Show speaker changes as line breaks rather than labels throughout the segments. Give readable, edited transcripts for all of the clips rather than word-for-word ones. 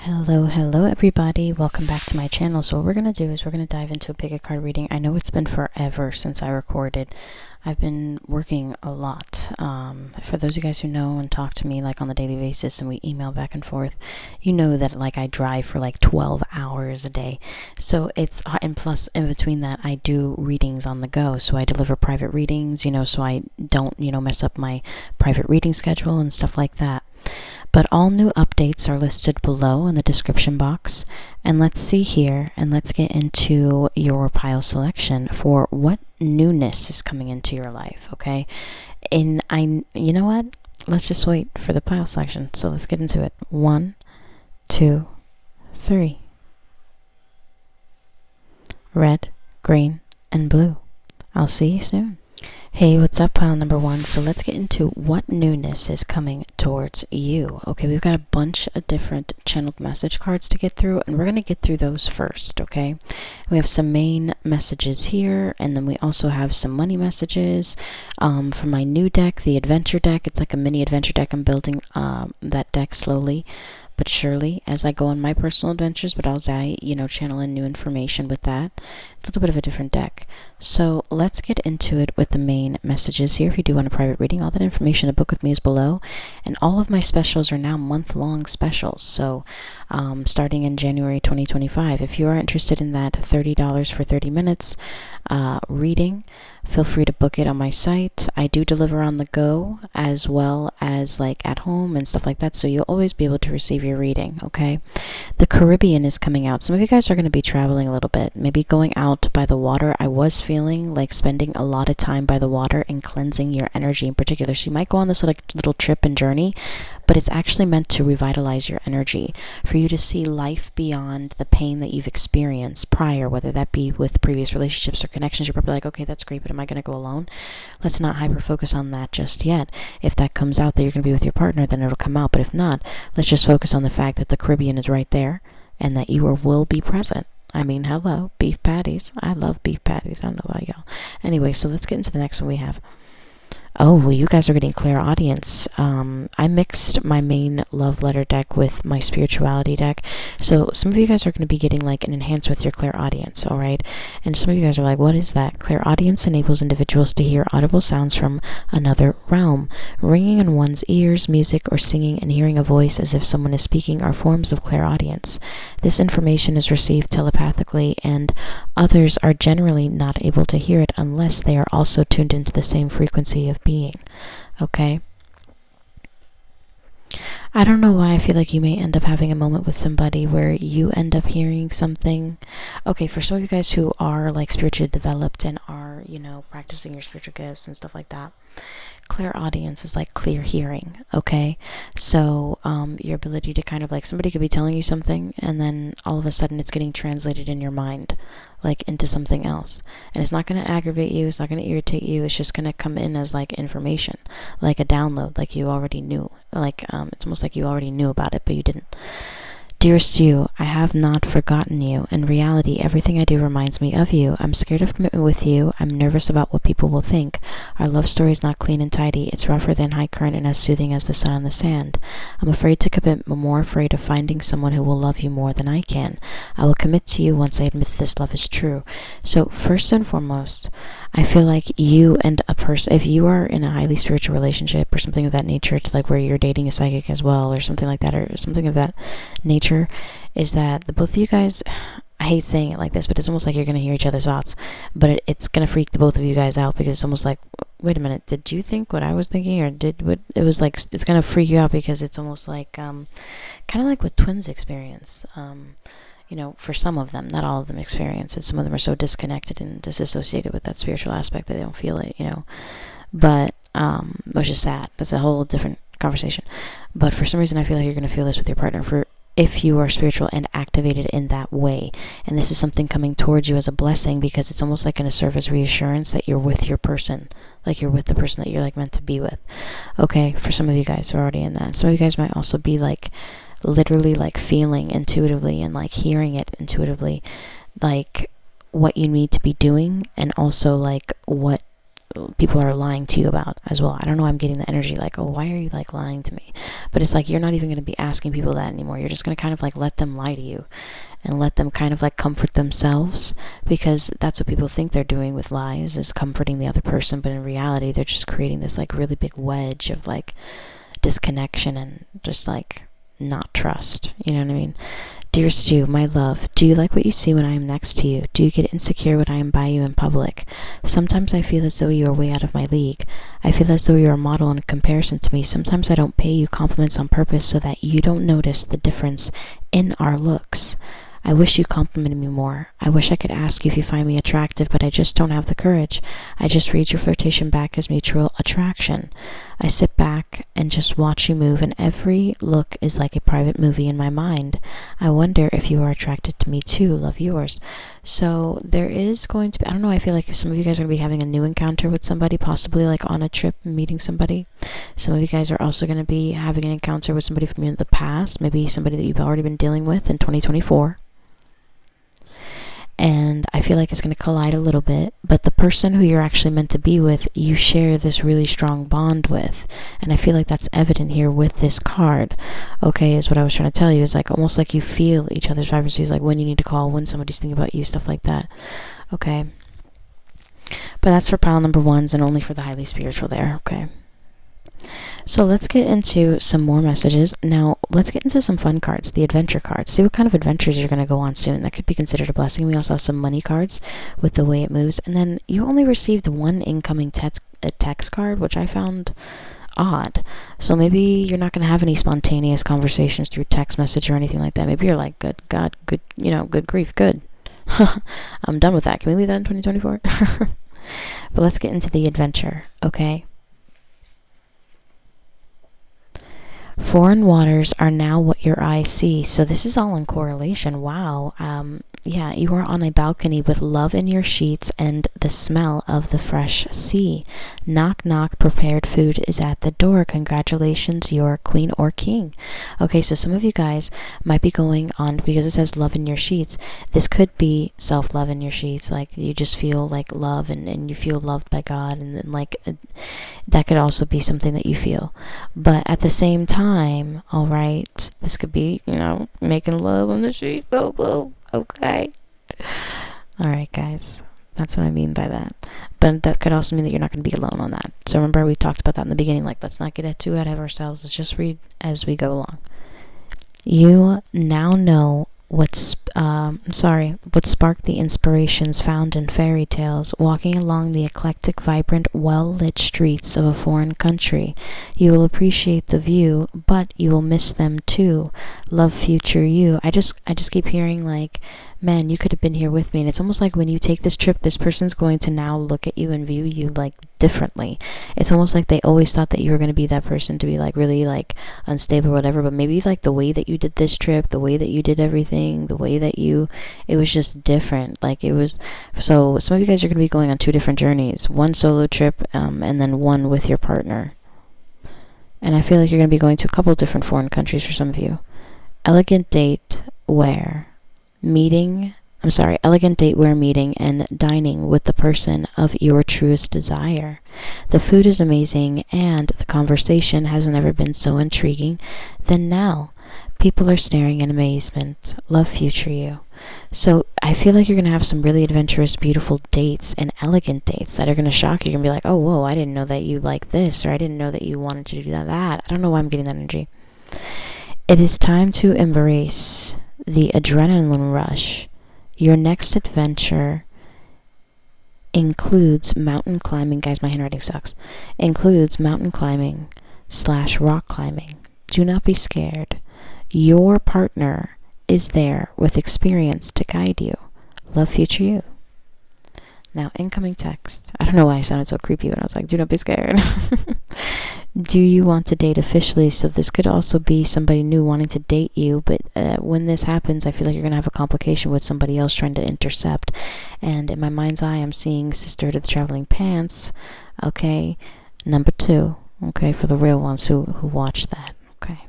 Hello everybody, welcome back to my channel. So what we're going to do is we're going to dive into a pick a card reading. I know it's been forever since I recorded. I've been working a lot. For those of you guys who know and talk to me like on the daily basis and we email back and forth, you know that like I drive for like 12 hours a day. So it's, and plus in between that I do readings on the go. So I deliver private readings, so I don't, mess up my private reading schedule and stuff like that. But all new updates are listed below in the description box. And let's see here, and let's get into your pile selection for what newness is coming into your life, okay? And you know what? Let's just wait for the pile selection. So let's get into it. 1, 2, 3. Red, green, and blue. I'll see you soon. Hey, what's up, pile number 1? So let's get into what newness is coming towards you. Okay, we've got a bunch of different channeled message cards to get through, and we're going to get through those first, okay? We have some main messages here, and then we also have some money messages from my new deck, the adventure deck. It's like a mini adventure deck. I'm building that deck slowly but surely as I go on my personal adventures, but as I, channel in new information with that. It's a little bit of a different deck. So let's get into it with the main messages here. If you do want a private reading, all that information to book with me is below. And all of my specials are now month-long specials. So starting in January 2025, if you are interested in that $30 for 30 minutes reading, feel free to book it on my site. I do deliver on the go as well as like at home and stuff like that, so you'll always be able to receive your reading, okay? The Caribbean is coming out. Some of you guys are going to be traveling a little bit, maybe going out by the water. I was feeling like spending a lot of time by the water and cleansing your energy in particular. So you might go on this like little trip and journey, but it's actually meant to revitalize your energy, for you to see life beyond the pain that you've experienced prior, whether that be with previous relationships or connections. You're probably like, okay, that's great, but am I going to go alone? Let's not hyper focus on that just yet. If that comes out that you're going to be with your partner, then it'll come out. But if not, let's just focus on the fact that the Caribbean is right there and that you will be present. I mean, hello, beef patties. I love beef patties. I don't know about y'all. Anyway, so let's get into the next one we have. Oh, well, you guys are getting clairaudience. I mixed my main love letter deck with my spirituality deck. So some of you guys are going to be getting like an enhance with your clairaudience, all right? And some of you guys are like, what is that? Clairaudience enables individuals to hear audible sounds from another realm. Ringing in one's ears, music, or singing and hearing a voice as if someone is speaking are forms of clairaudience. This information is received telepathically, and others are generally not able to hear it unless they are also tuned into the same frequency of being, okay? I don't know why I feel like you may end up having a moment with somebody where you end up hearing something. Okay, for some of you guys who are like spiritually developed and are, practicing your spiritual gifts and stuff like that, clairaudience is like clear hearing, okay? So your ability to kind of like, somebody could be telling you something and then all of a sudden it's getting translated in your mind like into something else, and it's not going to aggravate you, it's not going to irritate you, it's just going to come in as like information, like a download, like you already knew, like it's almost like you already knew about it but you didn't. Dearest you, I have not forgotten you. In reality, everything I do reminds me of you. I'm scared of commitment with you. I'm nervous about what people will think. Our love story is not clean and tidy. It's rougher than high current and as soothing as the sun on the sand. I'm afraid to commit, but more afraid of finding someone who will love you more than I can. I will commit to you once I admit that this love is true. So first and foremost, I feel like you and a person, if you are in a highly spiritual relationship or something of that nature, to like where you're dating a psychic as well or something like that, or something of that nature, is that the both of you guys, I hate saying it like this, but it's almost like you're going to hear each other's thoughts, but it's going to freak the both of you guys out, because it's almost like, wait a minute, did you think what I was thinking, or did what it was like? It's going to freak you out because it's almost like kind of like what twins experience. For some of them, not all of them experience it. Some of them are so disconnected and disassociated with that spiritual aspect that they don't feel it, But, which is sad. That's a whole different conversation. But for some reason, I feel like you're going to feel this with your partner if you are spiritual and activated in that way. And this is something coming towards you as a blessing, because it's almost like going to serve as reassurance that you're with your person. Like you're with the person that you're like meant to be with. Okay, for some of you guys who are already in that. Some of you guys might also be like literally like feeling intuitively and like hearing it intuitively, like what you need to be doing, and also like what people are lying to you about as well. I don't know why I'm getting the energy like, oh, why are you like lying to me? But it's like you're not even going to be asking people that anymore. You're just going to kind of like let them lie to you and let them kind of like comfort themselves, because that's what people think they're doing with lies, is comforting the other person. But in reality, they're just creating this like really big wedge of like disconnection and just like not trust. You know what I mean? Dear Stu, my love, do you like what you see when I am next to you? Do you get insecure when I am by you in public? Sometimes I feel as though you are way out of my league. I feel as though you are a model in comparison to me. Sometimes I don't pay you compliments on purpose so that you don't notice the difference in our looks. I wish you complimented me more. I wish I could ask you if you find me attractive, but I just don't have the courage. I just read your flirtation back as mutual attraction. I sit back and just watch you move, and every look is like a private movie in my mind. I wonder if you are attracted to me too. Love, yours. So there is going to be, I don't know, I feel like some of you guys are going to be having a new encounter with somebody, possibly like on a trip, meeting somebody. Some of you guys are also going to be having an encounter with somebody from the past, maybe somebody that you've already been dealing with in 2024. And I feel like it's going to collide a little bit, but the person who you're actually meant to be with, you share this really strong bond with. And I feel like that's evident here with this card. Okay, is what I was trying to tell you, is like almost like you feel each other's vibrancies, like when you need to call, when somebody's thinking about you, stuff like that. Okay. But that's for pile number ones and only for the highly spiritual there. Okay. So let's get into some more messages. Now, let's get into some fun cards, the adventure cards. See what kind of adventures you're going to go on soon. That could be considered a blessing. We also have some money cards with the way it moves. And then you only received one incoming text card, which I found odd. So maybe you're not going to have any spontaneous conversations through text message or anything like that. Maybe you're like, good God, good, good grief, good. I'm done with that. Can we leave that in 2024? But let's get into the adventure, okay? Foreign waters are now what your eyes see. So this is all in correlation. Wow. Yeah, you are on a balcony with love in your sheets and the smell of the fresh sea. Knock, knock, prepared food is at the door. Congratulations, you're queen or king. Okay, so some of you guys might be going on, because it says love in your sheets. This could be self-love in your sheets. Like you just feel like love and you feel loved by God. And then like that could also be something that you feel. But at the same time, all right, this could be, making love on the sheet. Whoa, whoa. Okay. All right, guys. That's what I mean by that. But that could also mean that you're not going to be alone on that. So remember, we talked about that in the beginning. Like, let's not get too ahead of ourselves. Let's just read as we go along. You now know what sparked the inspirations found in fairy tales, walking along the eclectic, vibrant, well-lit streets of a foreign country. You will appreciate the view, but you will miss them too. Love, future you. I just keep hearing like, man, you could have been here with me. And it's almost like when you take this trip, this person's going to now look at you and view you like differently. It's almost like they always thought that you were going to be that person to be like really like unstable or whatever, but maybe like the way that you did this trip, the way that you did everything, the way that it was just different. Like it was, so some of you guys are going to be going on two different journeys, one solo trip and then one with your partner. And I feel like you're going to be going to a couple different foreign countries for some of you. Elegant date where meeting and dining with the person of your truest desire. The food is amazing and the conversation has never been so intriguing than now. People are staring in amazement. Love, future you. So I feel like you're going to have some really adventurous, beautiful dates and elegant dates that are going to shock you. You're going to be like, oh, whoa, I didn't know that you like this, or I didn't know that you wanted to do that. I don't know why I'm getting that energy. It is time to embrace the adrenaline rush. Your next adventure includes mountain climbing. Guys, my handwriting sucks. Includes mountain climbing / rock climbing. Do not be scared. Your partner is there with experience to guide you. Love, future you. Now, incoming text. I don't know why I sounded so creepy when I was like, do not be scared. Do you want to date officially? So this could also be somebody new wanting to date you, but when this happens, I feel like you're going to have a complication with somebody else trying to intercept. And in my mind's eye, I'm seeing Sister to the Traveling Pants. Okay, number 2. Okay, for the real ones who watch that. Okay.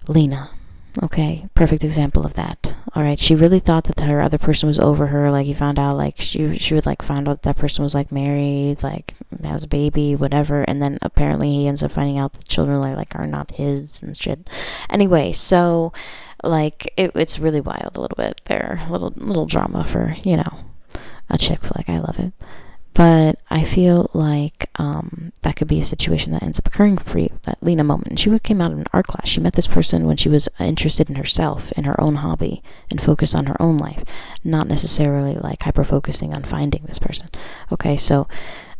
Lena. Okay, perfect example of that. All right, she really thought that her other person was over her. Like, he found out, like, she would, like, find out that person was, like, married, like, has a baby, whatever, and then apparently he ends up finding out the children, are not his and shit. Anyway, so, like, it's really wild a little bit there. Little drama for, a chick flick. I love it. But I feel like that could be a situation that ends up occurring for you, that Lena moment. She came out of an art class. She met this person when she was interested in herself, in her own hobby, and focused on her own life, not necessarily like hyper-focusing on finding this person. Okay, so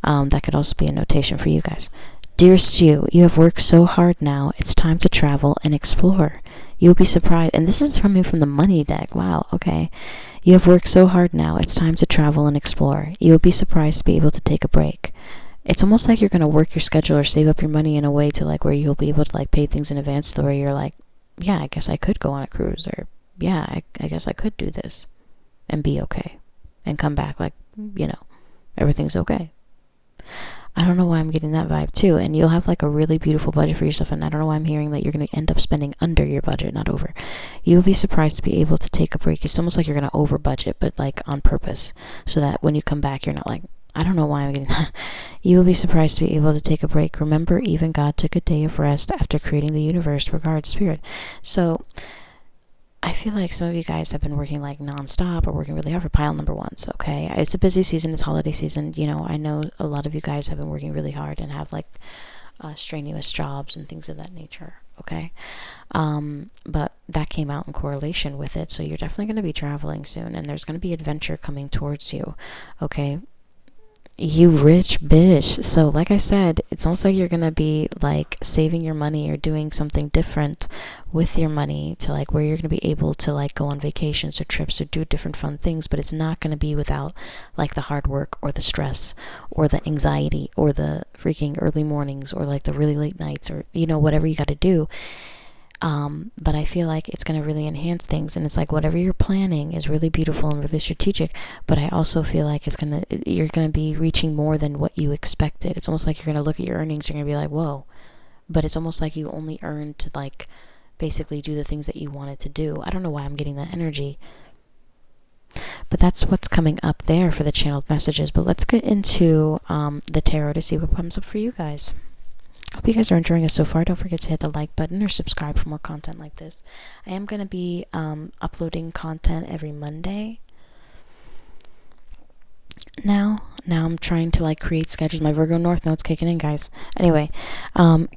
that could also be a notation for you guys. Dearest you have worked so hard now. It's time to travel and explore. You'll be surprised. And this is coming from the money deck. Wow, okay. You have worked so hard now. It's time to travel and explore. You'll be surprised to be able to take a break. It's almost like you're going to work your schedule or save up your money in a way to, like, where you'll be able to, like, pay things in advance to where you're like, yeah, I guess I could go on a cruise, or yeah, I guess I could do this and be okay and come back like, everything's okay. I don't know why I'm getting that vibe too. And you'll have like a really beautiful budget for yourself. And I don't know why I'm hearing that you're going to end up spending under your budget, not over. You'll be surprised to be able to take a break. It's almost like you're going to over budget, but like on purpose, so that when you come back, you're not like, I don't know why I'm getting that. You will be surprised to be able to take a break. Remember, even God took a day of rest after creating the universe. Regards, Spirit. So I feel like some of you guys have been working like nonstop or working really hard for pile number ones, okay? It's a busy season. It's holiday season. I know a lot of you guys have been working really hard and have like strenuous jobs and things of that nature, okay? But that came out in correlation with it, so you're definitely going to be traveling soon, and there's going to be adventure coming towards you, okay? You rich bitch. So like I said, it's almost like you're gonna be like saving your money or doing something different with your money to like where you're gonna be able to like go on vacations or trips or do different fun things, but it's not gonna be without like the hard work or the stress or the anxiety or the freaking early mornings or like the really late nights or whatever you gotta do. But I feel like it's going to really enhance things, and it's like whatever you're planning is really beautiful and really strategic, but I also feel like you're going to be reaching more than what you expected. It's almost like you're going to look at your earnings, you're going to be like, whoa, but it's almost like you only earned to like basically do the things that you wanted to do. I don't know why I'm getting that energy, but that's what's coming up there for the channeled messages. But let's get into the tarot to see what comes up for you guys. Hope you guys are enjoying it so far. Don't forget to hit the like button or subscribe for more content like this. I am going to be uploading content every Monday. Now I'm trying to like create schedules. My Virgo North Node's kicking in, guys. Anyway,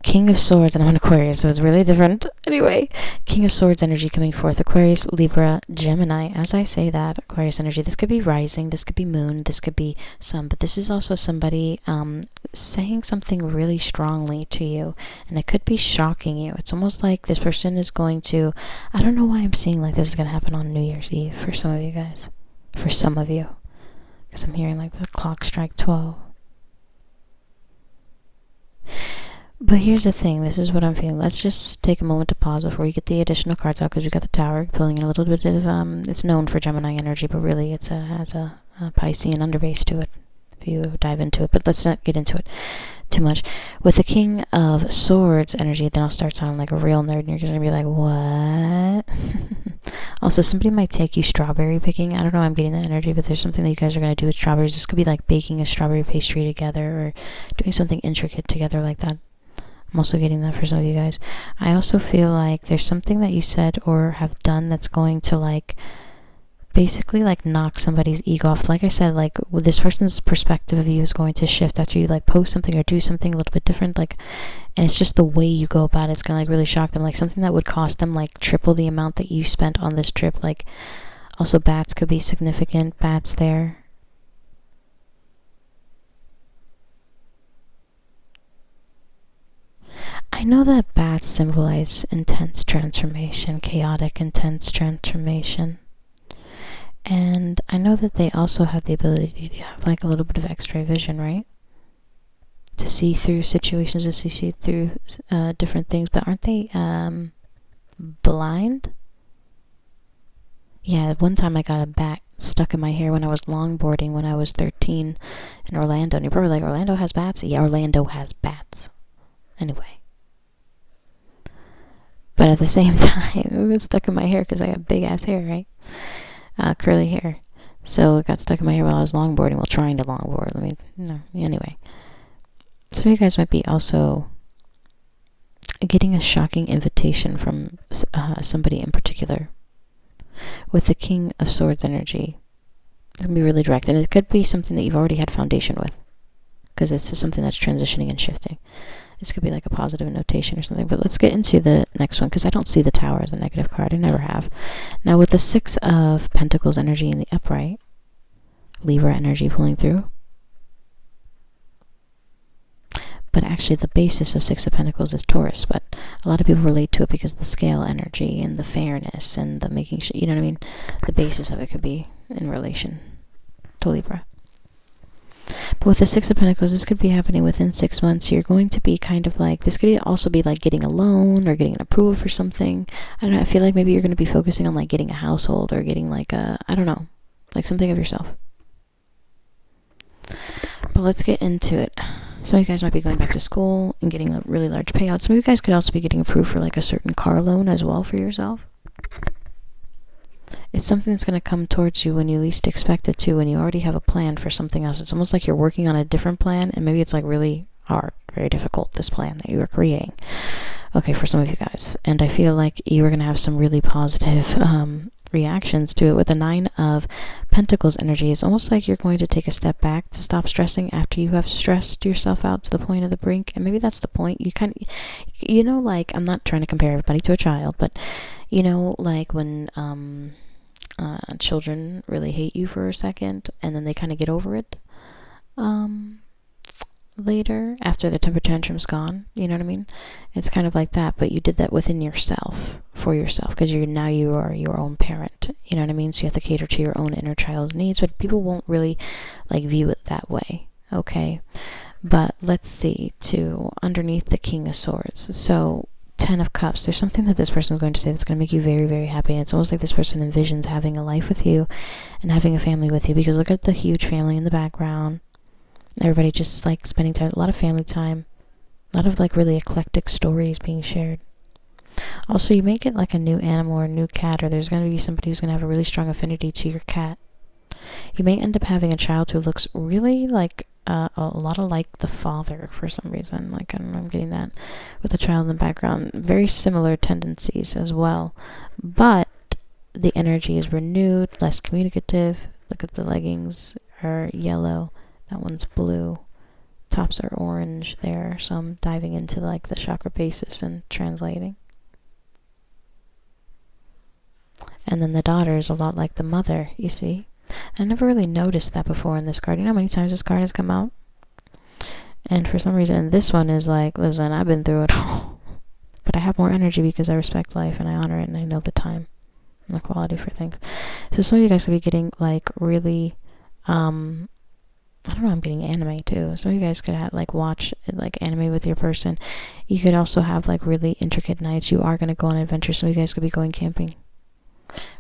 King of Swords, and I'm an Aquarius, so it's really different. Anyway, King of Swords energy coming forth. Aquarius, Libra, Gemini. As I say that, Aquarius energy, this could be rising, this could be moon, this could be sun, but this is also somebody saying something really strongly to you, and it could be shocking you. It's almost like this person is going to, I don't know why I'm seeing like this is going to happen on New Year's Eve for some of you guys. For some of you. Because I'm hearing like the clock strike 12. But here's the thing, this is what I'm feeling. Let's just take a moment to pause before we get the additional cards out, because we got the Tower pulling in a little bit of, it's known for Gemini energy, but really it has a Piscean underbase to it, if you dive into it. But let's not get into it too much. With the King of Swords energy, then I'll start sounding like a real nerd, and you're going to be like, what? Also, somebody might take you strawberry picking. I don't know why I'm getting that energy, but there's something that you guys are going to do with strawberries. This could be like baking a strawberry pastry together or doing something intricate together like that. I'm also getting that for some of you guys. I also feel like there's something that you said or have done that's going to like basically like knock somebody's ego off. Like I said, like this person's perspective of you is going to shift after you like post something or do something a little bit different, like, and it's just the way you go about it. It's gonna like really shock them, like something that would cost them like triple the amount that you spent on this trip. Like also bats could be significant. Bats there. I know that bats symbolize intense transformation, chaotic intense transformation. And I know that they also have the ability to have like a little bit of X-ray vision, right? To see through situations, to see through different things. But aren't they blind? Yeah, one time I got a bat stuck in my hair when I was longboarding when I was 13 in Orlando. And you're probably like, Orlando has bats? Yeah, Orlando has bats. Anyway. But at the same time, it was stuck in my hair because I got big ass hair, right? Curly hair. So it got stuck in my hair while I was longboarding, while trying to longboard. Anyway. Some of you guys might be also getting a shocking invitation from somebody in particular. With the King of Swords energy, it's going to be really direct. And it could be something that you've already had foundation with, because it's just something that's transitioning and shifting. This could be like a positive notation or something. But let's get into the next one, because I don't see the Tower as a negative card. I never have. Now, with the Six of Pentacles energy in the upright, Libra energy pulling through. But actually, the basis of Six of Pentacles is Taurus. But a lot of people relate to it because of the scale energy and the fairness and the making sure, you know what I mean? The basis of it could be in relation to Libra. But with the Six of Pentacles, this could be happening within 6 months. You're going to be kind of like, this could also be like getting a loan or getting an approval for something. I don't know, I feel like maybe you're going to be focusing on like getting a household or getting like a, I don't know, like something of yourself. But let's get into it. Some of you guys might be going back to school and getting a really large payout. Some of you guys could also be getting approved for like a certain car loan as well for yourself. It's something that's going to come towards you when you least expect it to, when you already have a plan for something else. It's almost like you're working on a different plan, and maybe it's like really hard, very difficult, this plan that you are creating. Okay, for some of you guys. And I feel like you are going to have some really positive reactions to it. With the Nine of Pentacles energy, it's almost like you're going to take a step back to stop stressing after you have stressed yourself out to the point of the brink. And maybe that's the point. You kind of, you know, like, I'm not trying to compare everybody to a child, but you know, like when children really hate you for a second and then they kind of get over it later after the temper tantrum's gone, you know what I mean? It's kind of like that, but you did that within yourself, for yourself, because you are your own parent, you know what I mean? So you have to cater to your own inner child's needs, but people won't really like view it that way, okay? But let's see, to underneath the King of Swords. So 10 of Cups, there's something that this person is going to say that's going to make you very, very happy. And it's almost like this person envisions having a life with you and having a family with you, because look at the huge family in the background. Everybody just like spending time, a lot of family time, a lot of like really eclectic stories being shared. Also, you may get like a new animal or a new cat, or there's going to be somebody who's going to have a really strong affinity to your cat. You may end up having a child who looks really like a lot of like the father for some reason. Like, I don't know, I'm getting that with the child in the background. Very similar tendencies as well. But the energy is renewed, less communicative. Look at the leggings are yellow. That one's blue. Tops are orange there. So I'm diving into like the chakra basis and translating. And then the daughter is a lot like the mother, you see. I never really noticed that before in this card. You know how many times this card has come out? And for some reason, this one is like, listen, I've been through it all. But I have more energy because I respect life and I honor it and I know the time and the quality for things. So some of you guys could be getting like really, I don't know, I'm getting anime too. Some of you guys could have like watch like anime with your person. You could also have like really intricate nights. You are going to go on an adventure. Some of you guys could be going camping.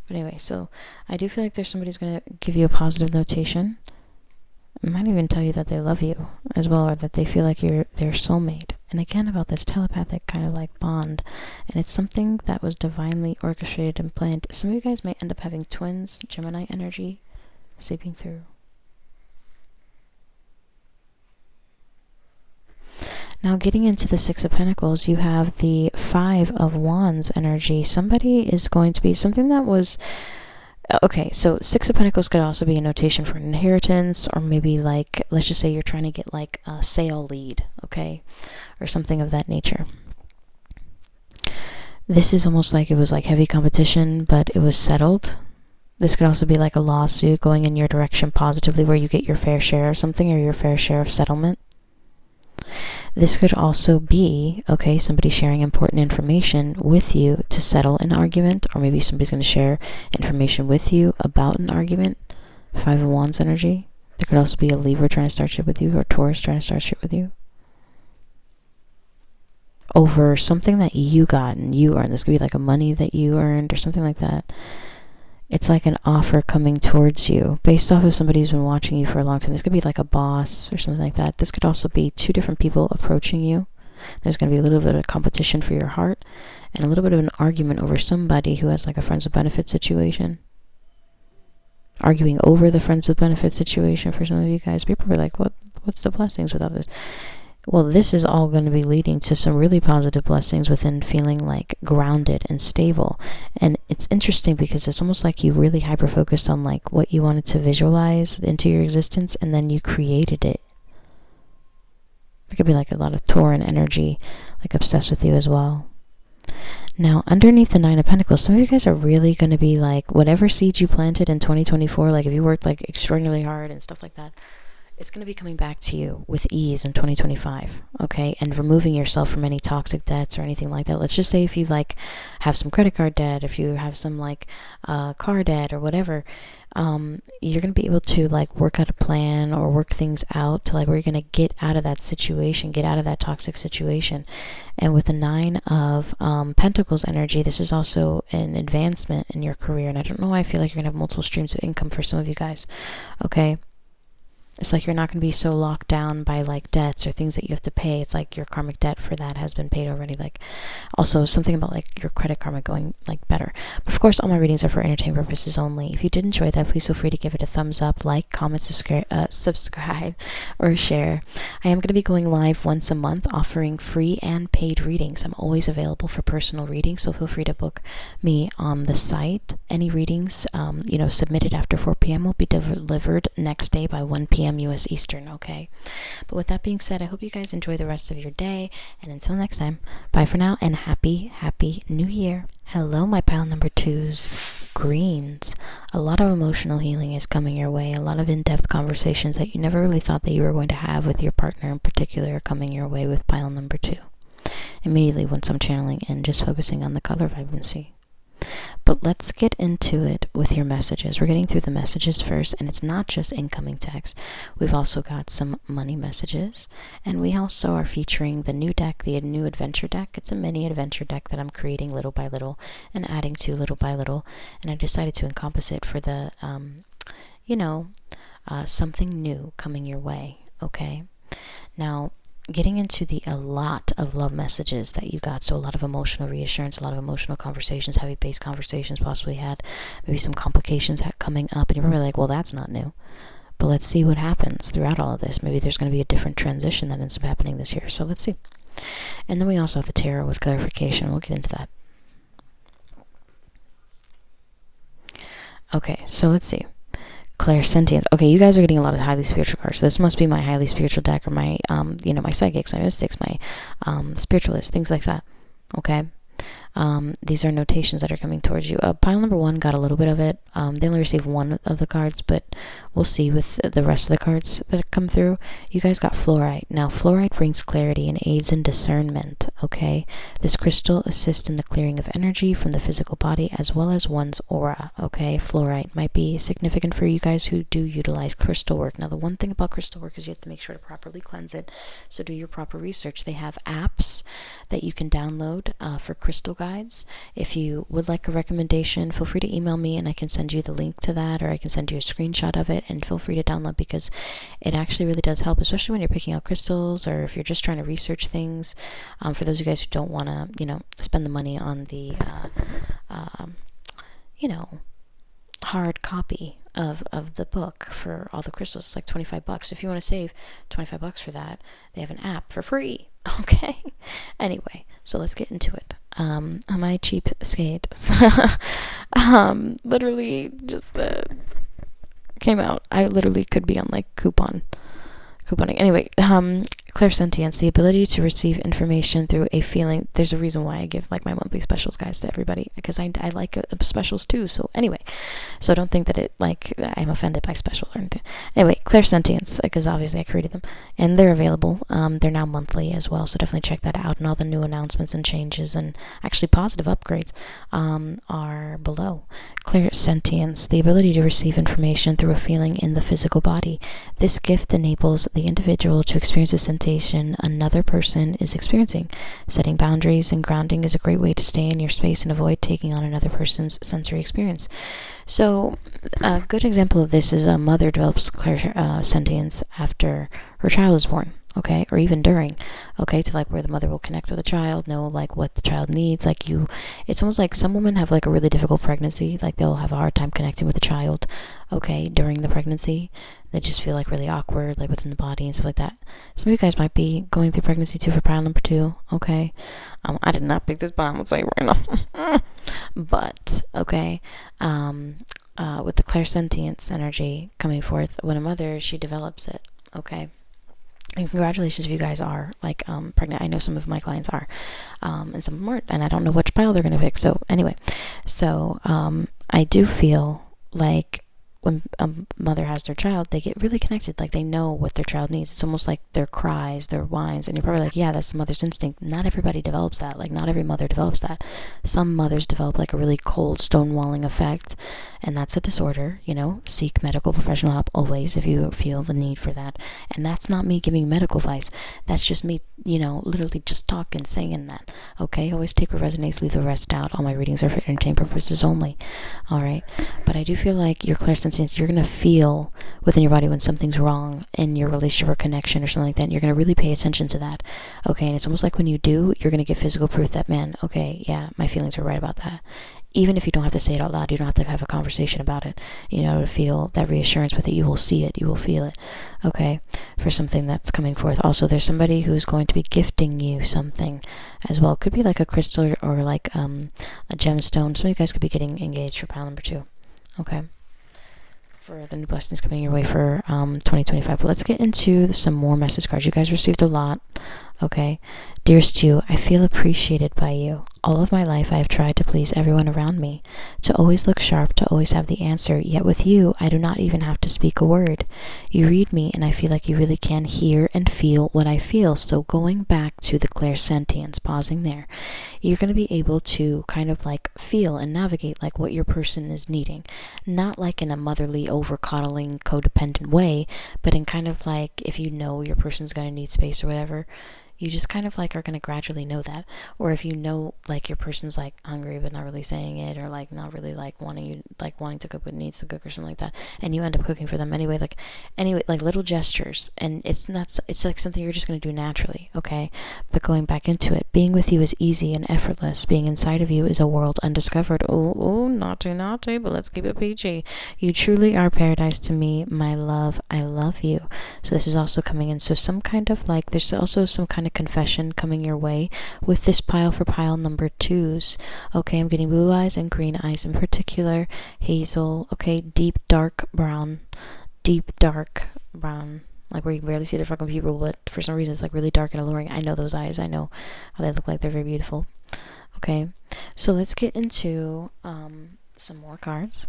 But anyway, so I do feel like there's somebody who's going to give you a positive notation. I might even tell you that they love you as well, or that they feel like you're their soulmate. And again, about this telepathic kind of like bond. And it's something that was divinely orchestrated and planned. Some of you guys may end up having twins, Gemini energy, seeping through. Now, getting into the Six of Pentacles, you have the Five of Wands energy. Somebody is going to be something that was... Okay, so Six of Pentacles could also be a notation for an inheritance, or maybe like, let's just say you're trying to get like a sale lead, okay? Or something of that nature. This is almost like it was like heavy competition, but it was settled. This could also be like a lawsuit going in your direction positively, where you get your fair share of something or your fair share of settlement. This could also be, okay, somebody sharing important information with you to settle an argument, or maybe somebody's going to share information with you about an argument. Five of Wands energy. There could also be a Libra trying to start shit with you, or Taurus trying to start shit with you over something that you got and you earned. This could be like a money that you earned or something like that. It's like an offer coming towards you based off of somebody who's been watching you for a long time. This could be like a boss or something like that. This could also be two different people approaching you. There's going to be a little bit of competition for your heart and a little bit of an argument over somebody who has like a friends with benefits situation. Arguing over the friends with benefits situation for some of you guys. People are like, what's the blessings without this? Well, this is all going to be leading to some really positive blessings within feeling like grounded and stable. And it's interesting because it's almost like you really hyper-focused on like what you wanted to visualize into your existence, and then you created it. It could be like a lot of Tauran energy, like obsessed with you as well. Now, underneath the Nine of Pentacles, some of you guys are really going to be like, whatever seeds you planted in 2024, like if you worked like extraordinarily hard and stuff like that, it's going to be coming back to you with ease in 2025, okay? And removing yourself from any toxic debts or anything like that. Let's just say if you like have some credit card debt, if you have some like car debt or whatever, you're going to be able to like work out a plan or work things out to like where you're going to get out of that situation, get out of that toxic situation. And with the Nine of Pentacles energy, this is also an advancement in your career. And I don't know why I feel like you're going to have multiple streams of income for some of you guys, okay? It's like you're not going to be so locked down by like debts or things that you have to pay. It's like your karmic debt for that has been paid already. Like also something about like your credit karma going like better. But of course, all my readings are for entertainment purposes only. If you did enjoy that, please feel free to give it a thumbs up, like, comment, subscribe, or share. I am going to be going live once a month offering free and paid readings. I'm always available for personal readings, so feel free to book me on the site. Any readings, submitted after 4 p.m. will be delivered next day by 1 p.m. US Eastern, okay? But with that being said, I hope you guys enjoy the rest of your day, and until next time, bye for now, and happy New Year. Hello, my pile number 2s, greens. A lot of emotional healing is coming your way. A lot of in-depth conversations that you never really thought that you were going to have with your partner in particular are coming your way with pile number 2. Immediately once I'm channeling and just focusing on the color vibrancy. But let's get into it with your messages. We're getting through the messages first, and it's not just incoming text. We've also got some money messages, and we also are featuring the new deck, the new adventure deck. It's a mini adventure deck that I'm creating little by little and adding to little by little, and I decided to encompass it for the, something new coming your way, okay? Now, getting into a lot of love messages that you got, so a lot of emotional reassurance, a lot of emotional conversations, heavy-based conversations possibly had, maybe some complications coming up, and you're probably like, well, that's not new. But let's see what happens throughout all of this. Maybe there's going to be a different transition that ends up happening this year, so let's see. And then we also have the tarot with clarification. We'll get into that. Okay, so let's see. Clairsentience. Okay, you guys are getting a lot of highly spiritual cards. So this must be my highly spiritual deck, or my, my psychics, my mystics, my spiritualists, things like that. Okay. These are notations that are coming towards you. Pile number 1 got a little bit of it. They only received one of the cards, but we'll see with the rest of the cards that come through. You guys got fluorite. Now, fluorite brings clarity and aids in discernment, okay? This crystal assists in the clearing of energy from the physical body as well as one's aura, okay? Fluorite might be significant for you guys who do utilize crystal work. Now, the one thing about crystal work is you have to make sure to properly cleanse it, so do your proper research. They have apps that you can download for crystal guides. If you would like a recommendation, feel free to email me and I can send you the link to that, or I can send you a screenshot of it, and feel free to download, because it actually really does help, especially when you're picking out crystals or if you're just trying to research things. For those of you guys who don't want to, spend the money on the, hard copy of the book for all the crystals, it's like $25. If you want to save $25 for that, they have an app for free. Okay. Anyway, so let's get into it. On my cheap skates, literally just came out. I literally could be on like couponing. Anyway, clairsentience, the ability to receive information through a feeling. There's a reason why I give like my monthly specials, guys, to everybody, because I like specials too. So anyway, so don't think that I'm offended by special or anything. Anyway, clairsentience, because obviously I created them and they're available. They're now monthly as well, so definitely check that out. And all the new announcements and changes and actually positive upgrades are below. Clairsentience, the ability to receive information through a feeling in the physical body. This gift enables the individual to experience a sensation another person is experiencing. Setting boundaries and grounding is a great way to stay in your space and avoid taking on another person's sensory experience. So a good example of this is a mother develops clairsentience after her child is born. okay, or even during, okay, to like where the mother will connect with the child, know like what the child needs. Like it's almost like some women have like a really difficult pregnancy, like they'll have a hard time connecting with the child, okay, during the pregnancy. They just feel like really awkward, like within the body and stuff like that. Some of you guys might be going through pregnancy too for pile number 2, okay. I did not pick this pile, I'm saying right now. But okay, with the clairsentience energy coming forth, when a mother, she develops it, okay. And congratulations if you guys are like pregnant. I know some of my clients are, and some of them aren't, and I don't know which pile they're gonna pick. So anyway, I do feel like when a mother has their child, they get really connected. Like they know what their child needs. It's almost like their cries, their whines, and you're probably like, yeah, that's the mother's instinct. Not everybody develops that. Like not every mother develops that. Some mothers develop like a really cold stonewalling effect, and that's a disorder. Seek medical professional help always if you feel the need for that. And that's not me giving medical advice. That's just me, literally just talking, saying that. Okay, always take what resonates, leave the rest out. All my readings are for entertainment purposes only. All right, but I do feel like your clairsentience, you're gonna feel within your body when something's wrong in your relationship or connection or something like that. And you're gonna really pay attention to that. Okay, and it's almost like when you do, you're gonna get physical proof that, man, okay, yeah, my feelings were right about that. Even if you don't have to say it out loud, you don't have to have a conversation about it, to feel that reassurance with it. You will see it, you will feel it, okay, for something that's coming forth. Also, there's somebody who's going to be gifting you something as well. It could be like a crystal or like a gemstone. Some of you guys could be getting engaged for pile number 2, okay, for the new blessings coming your way for 2025. But let's get into some more message cards. You guys received a lot, okay. Dearest you, I feel appreciated by you. All of my life I have tried to please everyone around me, to always look sharp, to always have the answer, yet with you I do not even have to speak a word. You read me and I feel like you really can hear and feel what I feel. So going back to the clairsentience, pausing there, you're going to be able to kind of like feel and navigate like what your person is needing, not like in a motherly, over coddling, codependent way, but in kind of like if you know your person's going to need space or whatever, you just kind of like are going to gradually know that. Or if you know like your person's like hungry but not really saying it, or like not really like wanting to cook but needs to cook or something like that, and you end up cooking for them anyway, like little gestures, and it's like something you're just going to do naturally, okay. But going back into it, being with you is easy and effortless. Being inside of you is a world undiscovered. Oh, naughty, but let's keep it PG. You truly are paradise to me, my love. I love you. So this is also coming in. So some kind of like, there's also some kind of confession coming your way with this pile for pile number 2s. Okay, I'm getting blue eyes and green eyes in particular. Hazel, okay, deep dark brown, like where you can barely see the fucking people, but for some reason it's like really dark and alluring. I know those eyes. I know how they look like. They're very beautiful. Okay, so let's get into some more cards.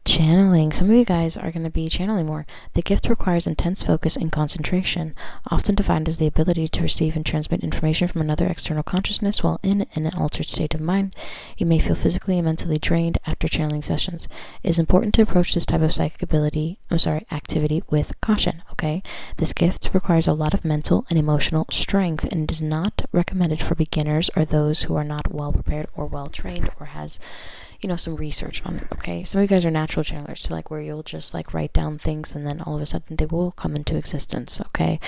Channeling. Some of you guys are going to be channeling more. The gift requires intense focus and concentration, often defined as the ability to receive and transmit information from another external consciousness while in an altered state of mind. You may feel physically and mentally drained after channeling sessions. It is important to approach this type of psychic activity with caution, okay? This gift requires a lot of mental and emotional strength and is not recommended for beginners or those who are not well prepared or well trained or has some research on it, okay? Some of you guys are natural channelers, so like where you'll just like write down things and then all of a sudden they will come into existence, okay?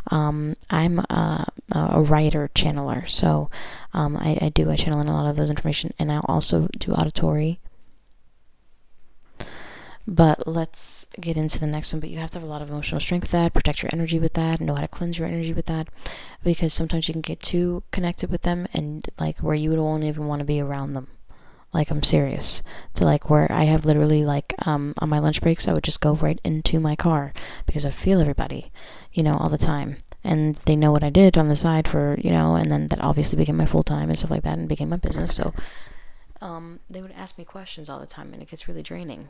I'm a writer channeler, so I channel in a lot of those information, and I also do auditory. But let's get into the next one. But you have to have a lot of emotional strength with that, protect your energy with that, know how to cleanse your energy with that, because sometimes you can get too connected with them and like where you don't even want to be around them. Like, I'm serious. To like where I have literally like on my lunch breaks, I would just go right into my car because I feel everybody, all the time. And they know what I did on the side for, and then that obviously became my full time and stuff like that and became my business. So they would ask me questions all the time and it gets really draining,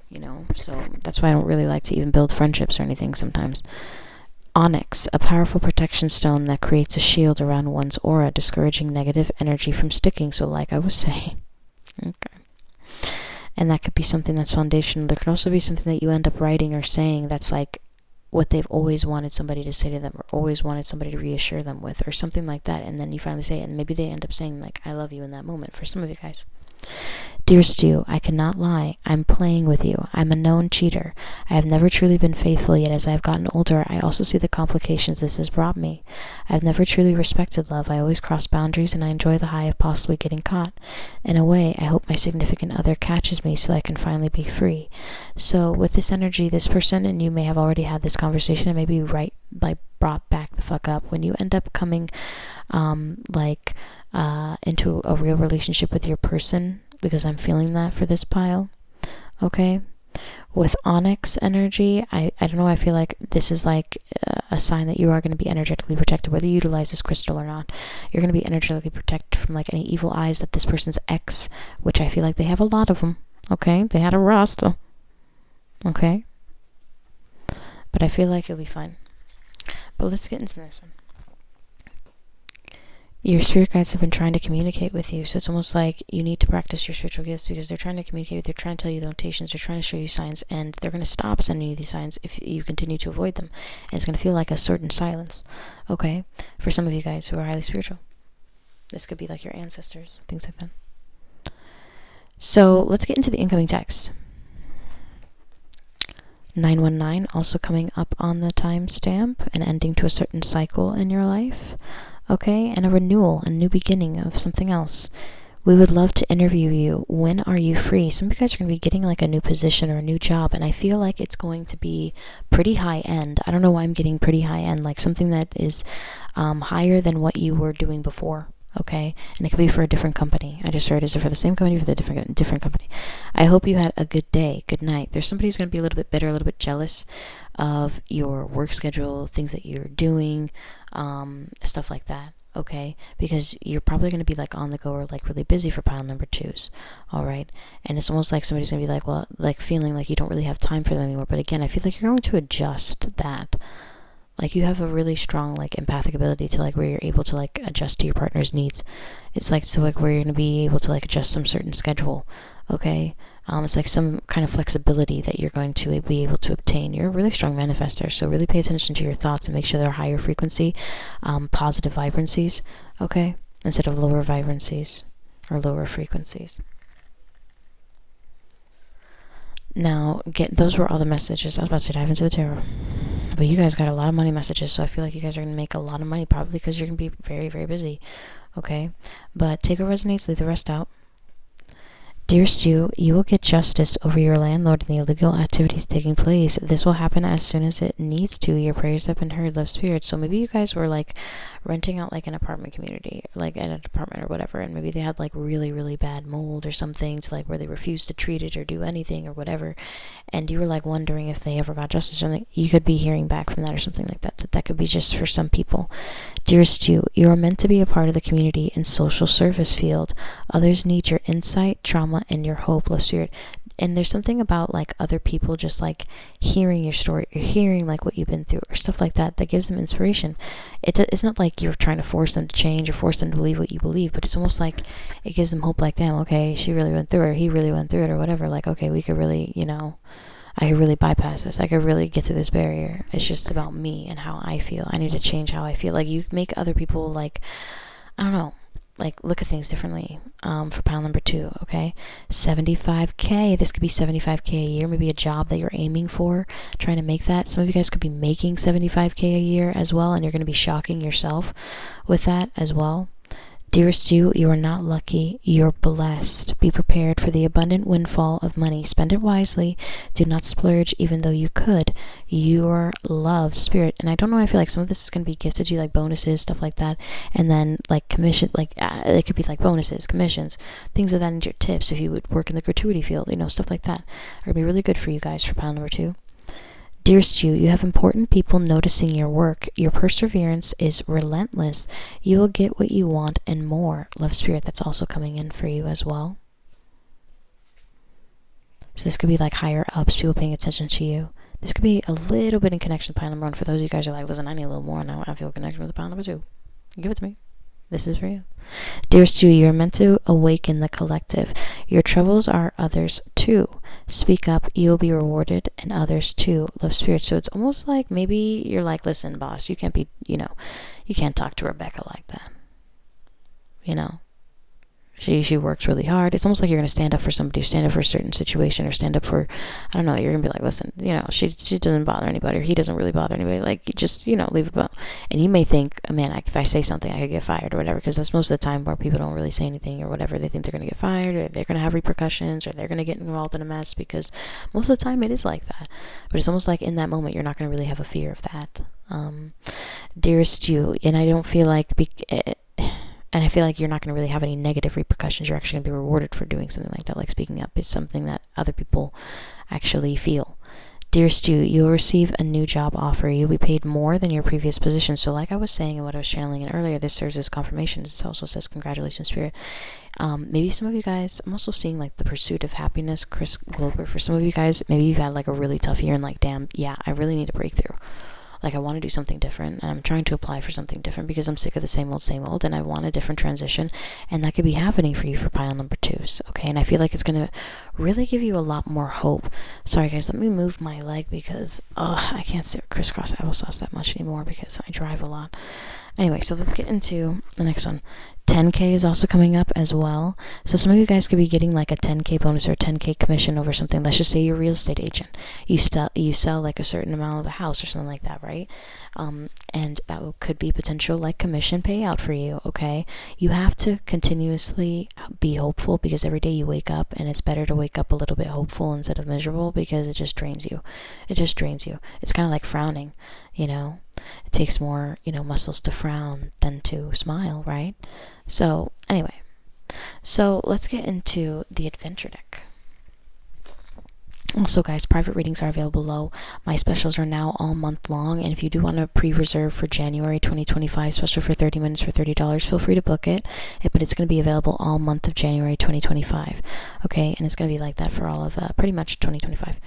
So that's why I don't really like to even build friendships or anything sometimes. Onyx, a powerful protection stone that creates a shield around one's aura, discouraging negative energy from sticking. So like I was saying, okay. And that could be something that's foundational. There could also be something that you end up writing or saying that's like what they've always wanted somebody to say to them or always wanted somebody to reassure them with or something like that. And then you finally say it and maybe they end up saying like, I love you in that moment for some of you guys. Dear Stu, I cannot lie. I'm playing with you. I'm a known cheater. I have never truly been faithful, yet as I have gotten older, I also see the complications this has brought me. I have never truly respected love. I always cross boundaries, and I enjoy the high of possibly getting caught. In a way, I hope my significant other catches me so I can finally be free. So with this energy, this person and you may have already had this conversation and maybe brought back the fuck up. When you end up coming into a real relationship with your person, because I'm feeling that for this pile, okay? With onyx energy, I don't know, I feel like this is like a sign that you are going to be energetically protected, whether you utilize this crystal or not. You're going to be energetically protected from like any evil eyes that this person's ex, which I feel like they have a lot of them, okay? They had a roster, okay? But I feel like it'll be fine. But let's get into this one. Your spirit guides have been trying to communicate with you, so it's almost like you need to practice your spiritual gifts because they're trying to communicate with you, they're trying to tell you the notations, they're trying to show you signs, and they're going to stop sending you these signs if you continue to avoid them. And it's going to feel like a certain silence, okay? For some of you guys who are highly spiritual. This could be like your ancestors, things like that. So let's get into the incoming text. 919 also coming up on the timestamp and ending to a certain cycle in your life. Okay, and a renewal, a new beginning of something else. We would love to interview you. When are you free? Some of you guys are going to be getting like a new position or a new job, and I feel like it's going to be pretty high end. I don't know why I'm getting pretty high end, like something that is higher than what you were doing before. Okay, and it could be for a different company. I just heard, is it for the same company or for the different company? I hope you had a good day, good night. There's somebody who's going to be a little bit bitter, a little bit jealous of your work schedule, things that you're doing, stuff like that. Okay, because you're probably going to be like on the go or like really busy for pile number 2s. All right, and it's almost like somebody's going to be like, well, like feeling like you don't really have time for them anymore. But again, I feel like you're going to adjust that. Like you have a really strong like empathic ability to like where you're able to like adjust to your partner's needs. It's like, so like where you're going to be able to like adjust some certain schedule. Okay, it's like some kind of flexibility that you're going to be able to obtain. You're a really strong manifester, so really pay attention to your thoughts and make sure they're higher frequency, positive vibrancies, okay, instead of lower vibrancies or lower frequencies. Now, those were all the messages. I was about to dive into the tarot. But you guys got a lot of money messages, so I feel like you guys are going to make a lot of money, probably because you're going to be very, very busy. Okay? But take what resonates, leave the rest out. Dear Stu, you will get justice over your landlord and the illegal activities taking place. This will happen as soon as it needs to. Your prayers have been heard, love spirits. So maybe you guys were like renting out like an apartment community, like at an apartment or whatever, and maybe they had like really, really bad mold or something, to like where they refused to treat it or do anything or whatever, and you were like wondering if they ever got justice or something. You could be hearing back from that or something like that. That could be just for some people. Dear Stu, you are meant to be a part of the community and social service field. Others need your insight, trauma, and your hope, love spirit. And there's something about like other people just like hearing your story or hearing like what you've been through or stuff like that gives them inspiration. It's not like you're trying to force them to change or force them to believe what you believe, but it's almost like it gives them hope, like, damn, okay, she really went through it, or he really went through it, or whatever. Like, okay, we could really, I could really bypass this. I could really get through this barrier. It's just about me and how I feel. I need to change how I feel. Like, you make other people, like, I don't know, like, look at things differently. For pile number 2, okay? 75K. This could be 75K a year. Maybe a job that you're aiming for, trying to make that. Some of you guys could be making 75K a year as well, and you're going to be shocking yourself with that as well. Dear Stu, you are not lucky, you're blessed. Be prepared for the abundant windfall of money. Spend it wisely. Do not splurge even though you could. You're loved, spirit. And I don't know, I feel like some of this is going to be gifted to you, like bonuses, stuff like that. And then like commission, like it could be like bonuses, commissions, things of that, and your tips if you would work in the gratuity field, stuff like that. Are going to be really good for you guys for pile number 2. Dear Stu, you have important people noticing your work. Your perseverance is relentless. You will get what you want and more. Love spirit, that's also coming in for you as well. So this could be like higher ups, people paying attention to you. This could be a little bit in connection to pile number 1. For those of you guys who are like, listen, I need a little more now. I feel a connection with the pile number 2. Give it to me. This is for you. Dear Stu, you are meant to awaken the collective. Your troubles are others too. Speak up, you'll be rewarded, and others too. Love spirit. So it's almost like maybe you're like, listen, boss, you can't be, you can't talk to Rebecca like that. She works really hard. It's almost like you're going to stand up for somebody, stand up for a certain situation, or stand up for, I don't know, you're going to be like, listen, she doesn't bother anybody, or he doesn't really bother anybody. Like, you just, leave it alone. And you may think, oh, man, if I say something, I could get fired or whatever, because that's most of the time where people don't really say anything or whatever. They think they're going to get fired, or they're going to have repercussions, or they're going to get involved in a mess, because most of the time it is like that. But it's almost like in that moment, you're not going to really have a fear of that. Dearest you, and I don't feel like... And I feel like you're not going to really have any negative repercussions. You're actually going to be rewarded for doing something like that. Like, speaking up is something that other people actually feel. Dearest you, you'll receive a new job offer. You'll be paid more than your previous position. So like I was saying and what I was channeling in earlier, this serves as confirmation. It also says, congratulations, Spirit. Maybe some of you guys, I'm also seeing like the pursuit of happiness, Chris Glover. For some of you guys, maybe you've had like a really tough year and like, damn, yeah, I really need a breakthrough. Like, I want to do something different, and I'm trying to apply for something different because I'm sick of the same old, and I want a different transition, and that could be happening for you for pile number 2, okay? And I feel like it's going to really give you a lot more hope. Sorry, guys, let me move my leg because, I can't sit crisscross applesauce that much anymore because I drive a lot. Anyway, so let's get into the next one. 10K is also coming up as well. So some of you guys could be getting like a 10K bonus or a 10K commission over something. Let's just say you're a real estate agent. You sell like a certain amount of a house or something like that, right? And that could be potential like commission payout for you, okay? You have to continuously be hopeful because every day you wake up, and it's better to wake up a little bit hopeful instead of miserable because it just drains you. It just drains you. It's kind of like frowning, It takes more, muscles to frown than to smile, right? So, anyway. So, let's get into the adventure deck. Also, guys, private readings are available below. My specials are now all month long, and if you do want to pre-reserve for January 2025, special for 30 minutes for $30, feel free to book it. But it's going to be available all month of January 2025, okay? And it's going to be like that for all of pretty much 2025.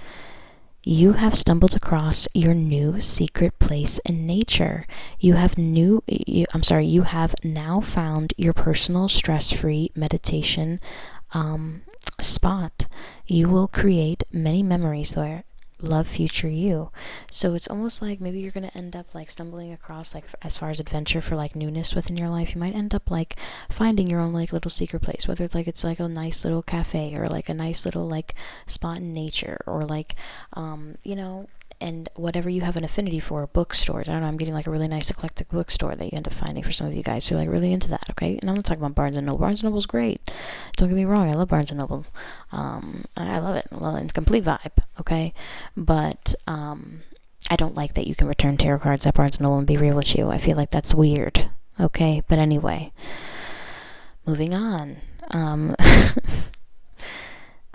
You have stumbled across your new secret place in nature. You have now found your personal stress-free meditation spot. You will create many memories there. Love, future you. So it's almost like maybe you're going to end up like stumbling across, like, as far as adventure for like newness within your life, you might end up like finding your own like little secret place, whether it's like a nice little cafe or like a nice little like spot in nature, or like and whatever you have an affinity for, bookstores. I don't know, I'm getting like a really nice eclectic bookstore that you end up finding for some of you guys who are like really into that, okay? And I'm not talking about Barnes & Noble. Barnes & Noble's great. Don't get me wrong, I love Barnes & Noble. I love it. Well, it's a complete vibe, okay? But I don't like that you can return tarot cards at Barnes & Noble and be real with you. I feel like that's weird, okay? But anyway, moving on.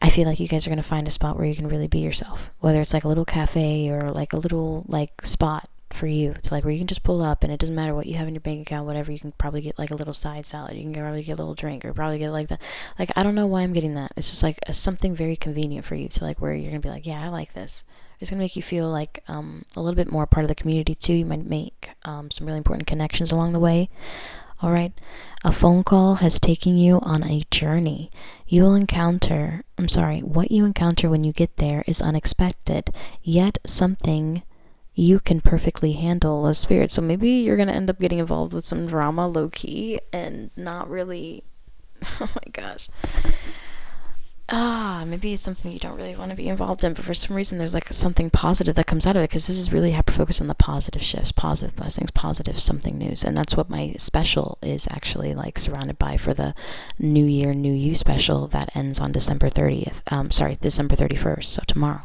I feel like you guys are going to find a spot where you can really be yourself, whether it's like a little cafe or like a little like spot for you. It's like where you can just pull up, and it doesn't matter what you have in your bank account, whatever. You can probably get like a little side salad. You can probably get a little drink, or probably get like that. Like, I don't know why I'm getting that. It's just like something very convenient for you to like where you're going to be like, yeah, I like this. It's going to make you feel like a little bit more part of the community too. You might make some really important connections along the way. All right. A phone call has taken you on a journey. What you encounter when you get there is unexpected, yet something you can perfectly handle, of spirit. So maybe you're going to end up getting involved with some drama low-key and not really, oh my gosh. Maybe it's something you don't really want to be involved in, but for some reason there's like something positive that comes out of it, because this is really hyper-focused on the positive shifts, positive blessings, positive something news, and that's what my special is actually like surrounded by for the New Year, New You special that ends on December 31st, so tomorrow.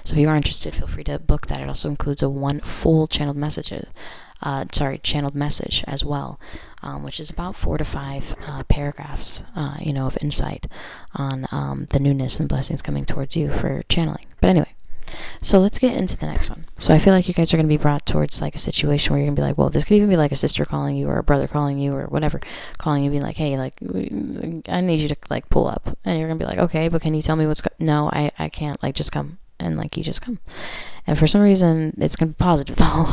So if you are interested, feel free to book that. It also includes one full channeled message as well, which is about 4 to 5 paragraphs, of insight on the newness and blessings coming towards you for channeling. But anyway, so let's get into the next one. So I feel like you guys are going to be brought towards like a situation where you're going to be like, well, this could even be like a sister calling you or a brother calling you or whatever, calling you, being like, hey, like, I need you to like pull up. And you're going to be like, okay, but can you tell me no, I can't, like, just come. And like, you just come. And for some reason, it's going to be positive though.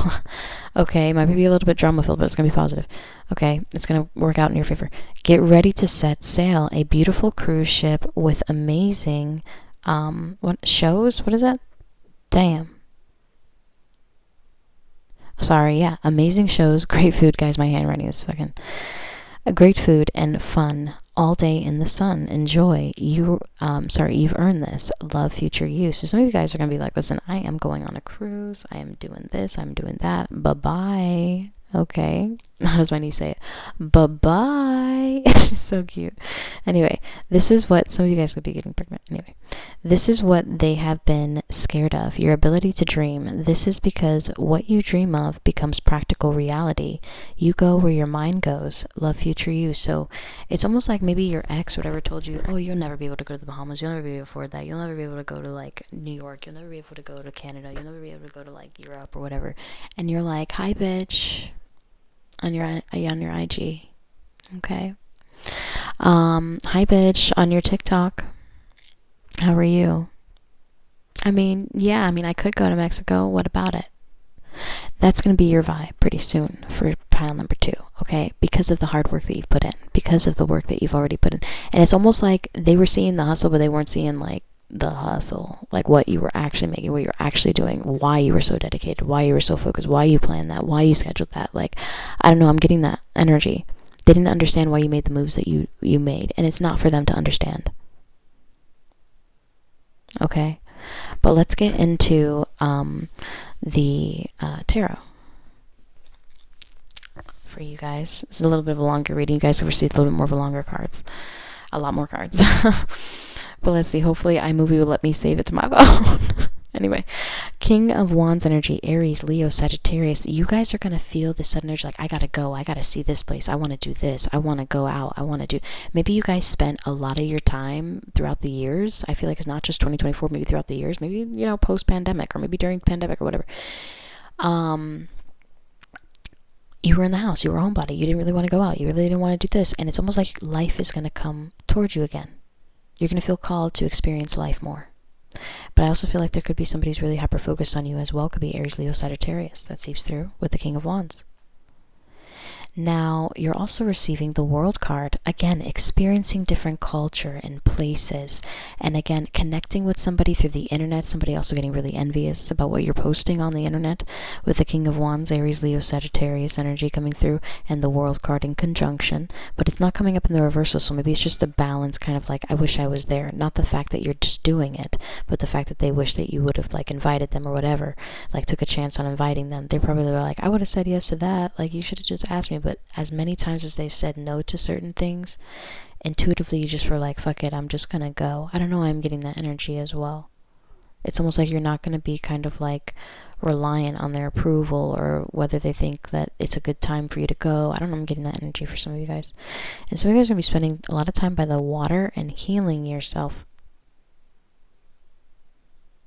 Okay, it might be a little bit drama filled, but it's going to be positive. Okay, it's going to work out in your favor. Get ready to set sail. A beautiful cruise ship with amazing, what is that? Damn. Sorry, yeah, amazing shows, great food, guys. My handwriting is fucking... great food and fun all day in the sun. Enjoy. You've earned this. Love future you. So some of you guys are going to be like, listen, I am going on a cruise. I am doing this. I'm doing that. Bye-bye. Okay. How does my niece say it? Bye-bye. She's so cute. Anyway, this is what some of you guys could be getting pregnant. Anyway, this is what they have been scared of. Your ability to dream. This is because what you dream of becomes practical reality. You go where your mind goes. Love future you. So it's almost like maybe your ex or whatever told you, oh, you'll never be able to go to the Bahamas. You'll never be able to afford that. You'll never be able to go to like New York. You'll never be able to go to Canada. You'll never be able to go to like Europe or whatever. And you're like, hi, bitch. On your IG. Okay. Hi, bitch, on your TikTok. How are you? I mean, yeah, I could go to Mexico. What about it? That's going to be your vibe pretty soon for pile number 2, okay? Because of the hard work that you've put in, because of the work that you've already put in. And it's almost like they were seeing the hustle, but they weren't seeing, like, the hustle, like what you were actually making, what you were actually doing, why you were so dedicated, why you were so focused, why you planned that, why you scheduled that. Like, I don't know, I'm getting that energy. They didn't understand why you made the moves that you made, and it's not for them to understand. Okay? But let's get into the tarot for you guys. It's a little bit of a longer reading. You guys have received a little bit more of a longer cards. A lot more cards. But let's see. Hopefully iMovie will let me save it to my phone. Anyway, King of Wands energy, Aries, Leo, Sagittarius. You guys are going to feel this sudden energy like, I got to go. I got to see this place. I want to do this. I want to go out. I want to do. Maybe you guys spent a lot of your time throughout the years. I feel like it's not just 2024, maybe throughout the years. Maybe, post-pandemic or maybe during pandemic or whatever. You were in the house. You were a homebody. You didn't really want to go out. You really didn't want to do this. And it's almost like life is going to come towards you again. You're going to feel called to experience life more. But I also feel like there could be somebody who's really hyper-focused on you as well. Could be Aries, Leo, Sagittarius. That seeps through with the King of Wands. Now, you're also receiving the World card. Again, experiencing different culture and places. And again, connecting with somebody through the internet. Somebody also getting really envious about what you're posting on the internet. With the King of Wands, Aries, Leo, Sagittarius energy coming through. And the World card in conjunction. But it's not coming up in the reversal. So maybe it's just a balance, kind of like, I wish I was there. Not the fact that you're just doing it. But the fact that they wish that you would have like invited them or whatever. Like took a chance on inviting them. They probably were like, I would have said yes to that. Like you should have just asked me. But as many times as they've said no to certain things, intuitively you just were like, fuck it, I'm just gonna go. I don't know, I'm getting that energy as well. It's almost like you're not gonna be kind of like reliant on their approval or whether they think that it's a good time for you to go. I don't know, I'm getting that energy for some of you guys. And some of you guys are gonna be spending a lot of time by the water and healing yourself.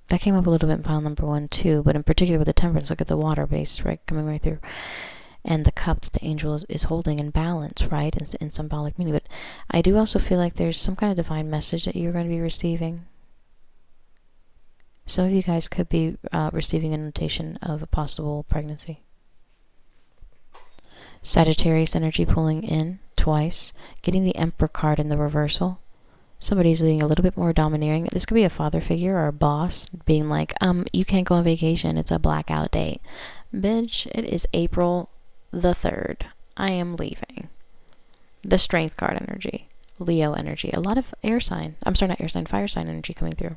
That came up a little bit in pile number 1 too, but in particular with the temperance, look at the water base, right, coming right through. And the cup that the angel is holding in balance, right, in symbolic meaning. But I do also feel like there's some kind of divine message that you're going to be receiving. Some of you guys could be receiving an notation of a possible pregnancy. Sagittarius energy pulling in twice, getting the Emperor card in the reversal. Somebody's being a little bit more domineering. This could be a father figure or a boss being like, you can't go on vacation. It's a blackout date. Bitch, it is April the 3rd. I am leaving. The Strength card energy. Leo energy. A lot of fire sign energy coming through.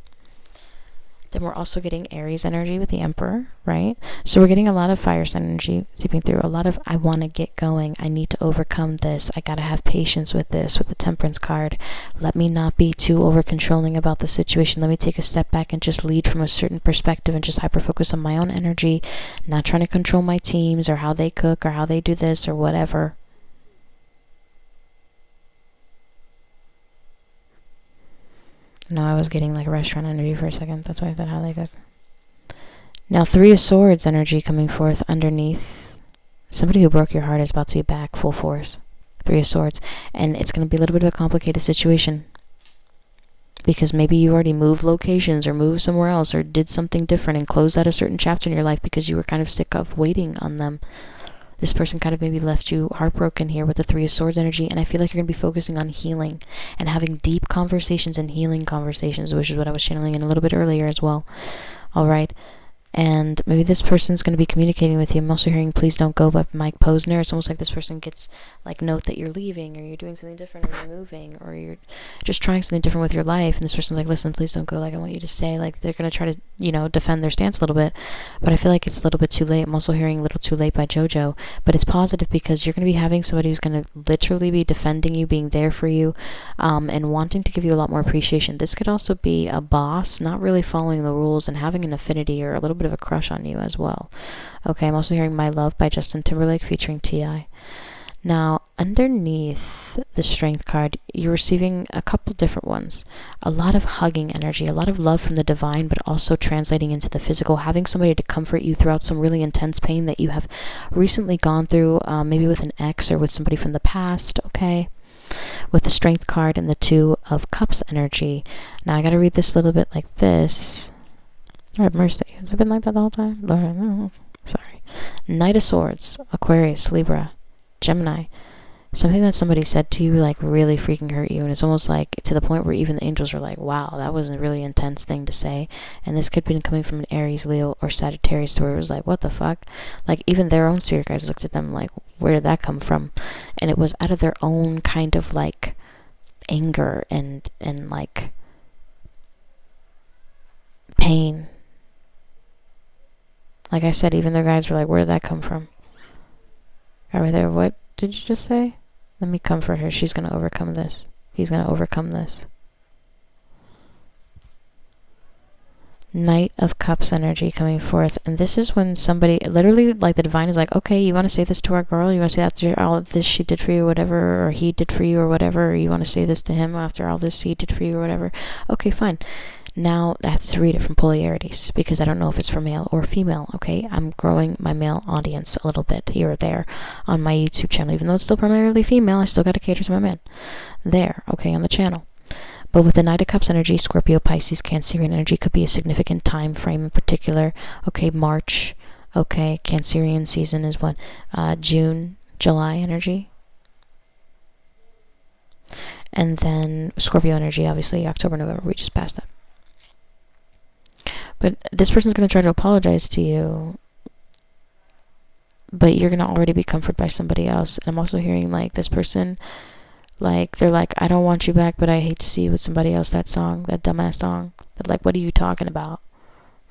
Then we're also getting Aries energy with the Emperor, right? So we're getting a lot of fire sign energy seeping through. A lot of, I want to get going. I need to overcome this. I got to have patience with this, with the Temperance card. Let me not be too over-controlling about the situation. Let me take a step back and just lead from a certain perspective and just hyper-focus on my own energy, not trying to control my teams or how they cook or how they do this or whatever. No, I was getting like a restaurant energy for a second. That's why I thought how they cook. Now, 3 of Swords energy coming forth underneath. Somebody who broke your heart is about to be back full force. 3 of Swords. And it's going to be a little bit of a complicated situation. Because maybe you already moved locations or moved somewhere else or did something different and closed out a certain chapter in your life because you were kind of sick of waiting on them. This person kind of maybe left you heartbroken here with the 3 of Swords energy, and I feel like you're going to be focusing on healing and having deep conversations and healing conversations, which is what I was channeling in a little bit earlier as well. All right. And maybe this person's going to be communicating with you. I'm also hearing Please Don't Go by Mike Posner. It's almost like this person gets like note that you're leaving, or you're doing something different, or you're moving, or you're just trying something different with your life, and this person's like, listen, please don't go, like I want you to stay. Like they're going to try to, you know, defend their stance a little bit, but I feel like it's a little bit too late. I'm also hearing Little Too Late by JoJo, but it's positive because you're going to be having somebody who's going to literally be defending you, being there for you, and wanting to give you a lot more appreciation. This could also be a boss not really following the rules and having an affinity or a little bit of a crush on you as well. Okay, I'm also hearing My Love by Justin Timberlake featuring T.I. Now, underneath the Strength card, you're receiving a couple different ones. A lot of hugging energy, a lot of love from the divine, but also translating into the physical, having somebody to comfort you throughout some really intense pain that you have recently gone through, maybe with an ex or with somebody from the past, okay? With the Strength card and the Two of Cups energy. Now, I got to read this a little bit like this. Lord have mercy. Has it been like that the whole time? Lord, no. Sorry. Knight of Swords, Aquarius, Libra, Gemini. Something that somebody said to you like really freaking hurt you, and it's almost like to the point where even the angels are like, wow, that was a really intense thing to say. And this could be coming from an Aries, Leo, or Sagittarius, where it was like, what the fuck? Like even their own spirit guides looked at them like, where did that come from? And it was out of their own kind of like anger and like pain. Like I said, even their guides were like, where did that come from? Right there, what did you just say? Let me comfort her. She's going to overcome this. He's going to overcome this. Knight of Cups energy coming forth. And this is when somebody, literally, like the divine is like, okay, you want to say this to our girl? You want to say after all of this she did for you, or whatever, or he did for you, or whatever, or you want to say this to him after all this he did for you, or whatever? Okay, fine. Now, I have to read it from polarities, because I don't know if it's for male or female, okay? I'm growing my male audience a little bit here or there on my YouTube channel. Even though it's still primarily female, I still got to cater to my men there, okay, on the channel. But with the Knight of Cups energy, Scorpio, Pisces, Cancerian energy could be a significant time frame in particular. Okay, March, okay, Cancerian season is what? June, July energy. And then Scorpio energy, obviously, October, November, we just passed that. But this person's going to try to apologize to you, but you're going to already be comforted by somebody else. And I'm also hearing, like, this person, like, they're like, I don't want you back, but I hate to see you with somebody else, that song, that dumbass song. But, like, what are you talking about?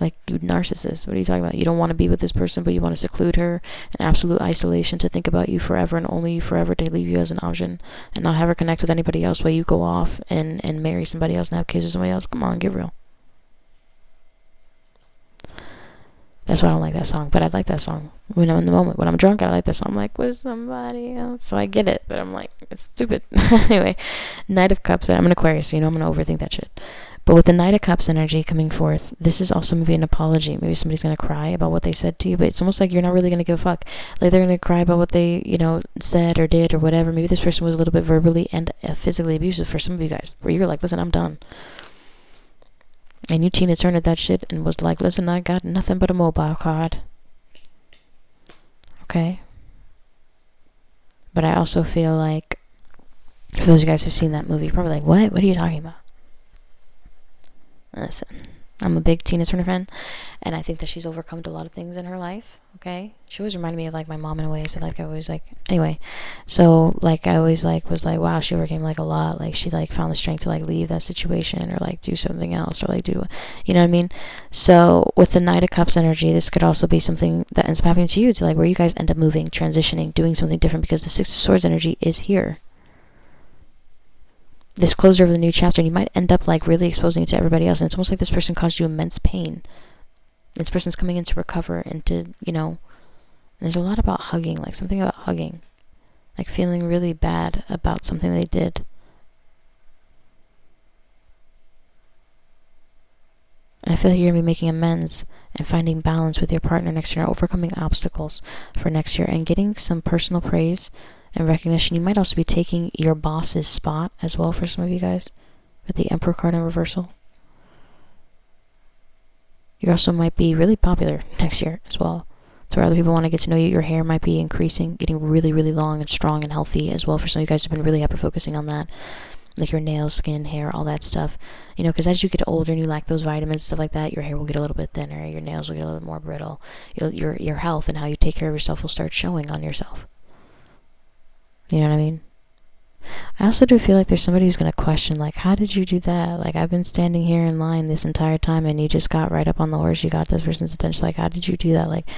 Like, you narcissist, what are you talking about? You don't want to be with this person, but you want to seclude her in absolute isolation to think about you forever and only you forever, to leave you as an option and not have her connect with anybody else while you go off and marry somebody else and have kids with somebody else. Come on, get real. That's why I don't like that song, but I like that song when I'm in the moment. When I'm drunk, I like that song. I'm like, with somebody else. So I get it, but I'm like, it's stupid. Anyway, Knight of Cups. I'm an Aquarius, so you know I'm going to overthink that shit. But with the Knight of Cups energy coming forth, this is also maybe an apology. Maybe somebody's going to cry about what they said to you, but it's almost like you're not really going to give a fuck. Like they're going to cry about what they, you know, said or did or whatever. Maybe this person was a little bit verbally and physically abusive for some of you guys, where you're like, listen, I'm done. And you Tina Turner that shit and was like, listen, I got nothing but a mobile card. Okay? But I also feel like, for those of you guys who've seen that movie, you're probably like, what? What are you talking about? Listen, I'm a big Tina Turner fan, and I think that she's overcome a lot of things in her life, okay? She always reminded me of, like, my mom in a way, so, like, I always, like, anyway, so, like, I always, like, was like, wow, she overcame, like, a lot, like, she, like, found the strength to, like, leave that situation, or, like, do something else, or, like, do, you know what I mean? So, with the Knight of Cups energy, this could also be something that ends up happening to you, to, like, where you guys end up moving, transitioning, doing something different, because the Six of Swords energy is here. This closure of the new chapter, and you might end up like really exposing it to everybody else, and it's almost like this person caused you immense pain. This person's coming in to recover and to, you know, there's a lot about hugging, like something about hugging, like feeling really bad about something they did. And I feel like you're going to be making amends and finding balance with your partner next year, overcoming obstacles for next year, and getting some personal praise and recognition. You might also be taking your boss's spot as well for some of you guys with the Emperor card in reversal. You also might be really popular next year as well, to where other people want to get to know you. Your hair might be increasing, getting really, really long and strong and healthy as well for some of you guys who've been really hyper focusing on that. like your nails, skin, hair, all that stuff. You know, because as you get older and you lack those vitamins, stuff like that, your hair will get a little bit thinner, your nails will get a little more brittle. Your health and how you take care of yourself will start showing on yourself. You know what I mean? I also do feel like there's somebody who's going to question, like, how did you do that? Like, I've been standing here in line this entire time and you just got right up on the horse. You got this person's attention. Like, how did you do that? Like,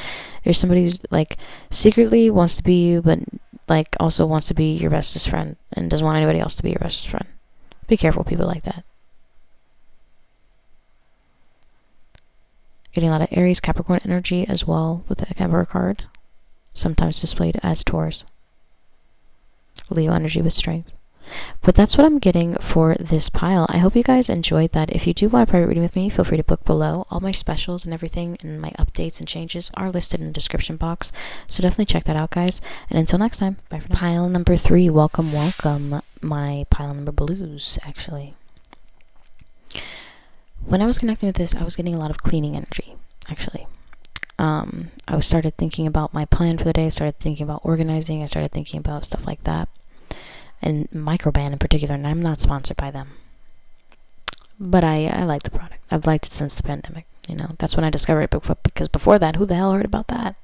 there's somebody who's, like, secretly wants to be you, but, like, also wants to be your bestest friend and doesn't want anybody else to be your bestest friend. Be careful, people like that. Getting a lot of Aries, Capricorn energy as well with the Emperor card. Sometimes displayed as Taurus. Leo energy with strength. But that's what I'm getting for this pile. I hope you guys enjoyed that. If you do want a private reading with me, feel free to book below. All my specials and everything and my updates and changes are listed in the description box. So definitely check that out, guys. And until next time, bye for now. Pile number 3. Welcome, welcome. My pile number blues, actually. When I was connecting with this, I was getting a lot of cleaning energy, actually. I started thinking about my plan for the day. I started thinking about organizing. I started thinking about stuff like that. And Microban in particular, and I'm not sponsored by them. But I like the product. I've liked it since the pandemic. You know, that's when I discovered it, because before that, who the hell heard about that?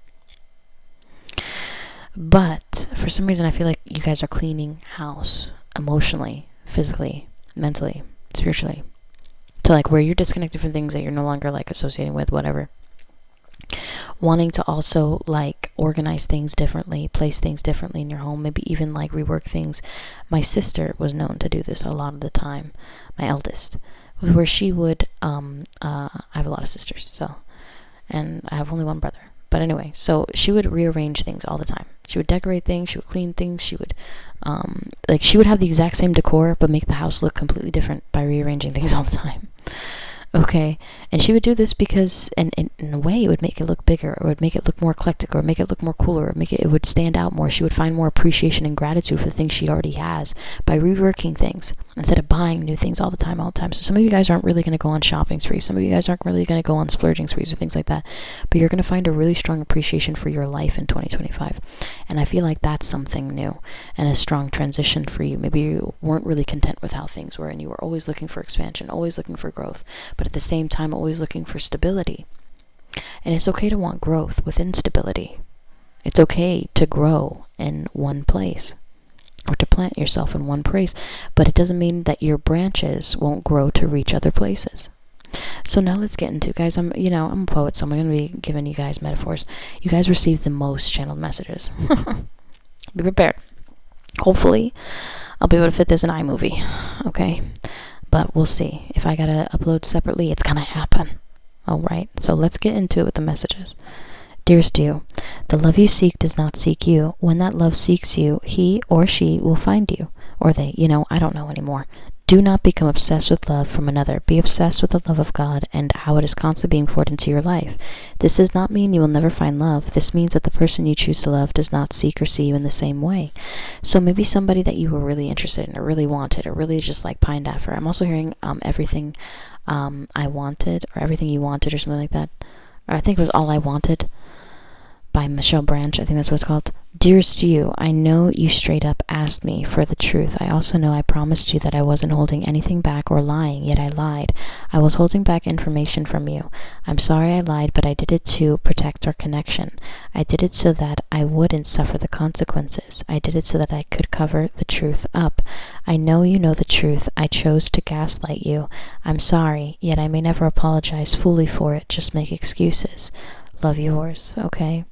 But for some reason, I feel like you guys are cleaning house emotionally, physically, mentally, spiritually. To like where you're disconnected from things that you're no longer like associating with, whatever. Wanting to also like organize things differently, place things differently in your home, maybe even like rework things. My sister was known to do this a lot of the time. My eldest, where she would I have a lot of sisters, so, and I have only one brother. But anyway, so she would rearrange things all the time. She would decorate things, she would clean things, she would like she would have the exact same decor but make the house look completely different by rearranging things all the time. Okay, and she would do this because, and in a way, it would make it look bigger, or it would make it look more eclectic, or make it look more cooler, or it would stand out more. She would find more appreciation and gratitude for the things she already has by reworking things instead of buying new things all the time. So some of you guys aren't really going to go on shopping sprees. Some of you guys aren't really going to go on splurging sprees or things like that. But you're going to find a really strong appreciation for your life in 2025. And I feel like that's something new and a strong transition for you. Maybe you weren't really content with how things were, and you were always looking for expansion, always looking for growth, but at the same time always looking for stability. And it's okay to want growth within stability. It's okay to grow in one place, or to plant yourself in one place, but it doesn't mean that your branches won't grow to reach other places. So now let's get into, guys, I'm a poet, so I'm going to be giving you guys metaphors. You guys receive the most channeled messages. Be prepared. Hopefully I'll be able to fit this in iMovie, okay? But we'll see. If I gotta upload separately, it's gonna happen. Alright, so let's get into it with the messages. Dearest you, the love you seek does not seek you. When that love seeks you, he or she will find you. Or they, I don't know anymore. Do not become obsessed with love from another. Be obsessed with the love of God and how it is constantly being poured into your life. This does not mean you will never find love. This means that the person you choose to love does not seek or see you in the same way. So maybe somebody that you were really interested in, or really wanted, or really just like pined after. I'm also hearing everything I wanted, or everything you wanted, or something like that. Or I think it was All I Wanted by Michelle Branch. I think that's what it's called. Dearest you, I know you straight up asked me for the truth. I also know I promised you that I wasn't holding anything back or lying, yet I lied. I was holding back information from you. I'm sorry I lied, but I did it to protect our connection. I did it so that I wouldn't suffer the consequences. I did it so that I could cover the truth up. I know you know the truth. I chose to gaslight you. I'm sorry, yet I may never apologize fully for it. Just make excuses. Love, yours. Okay?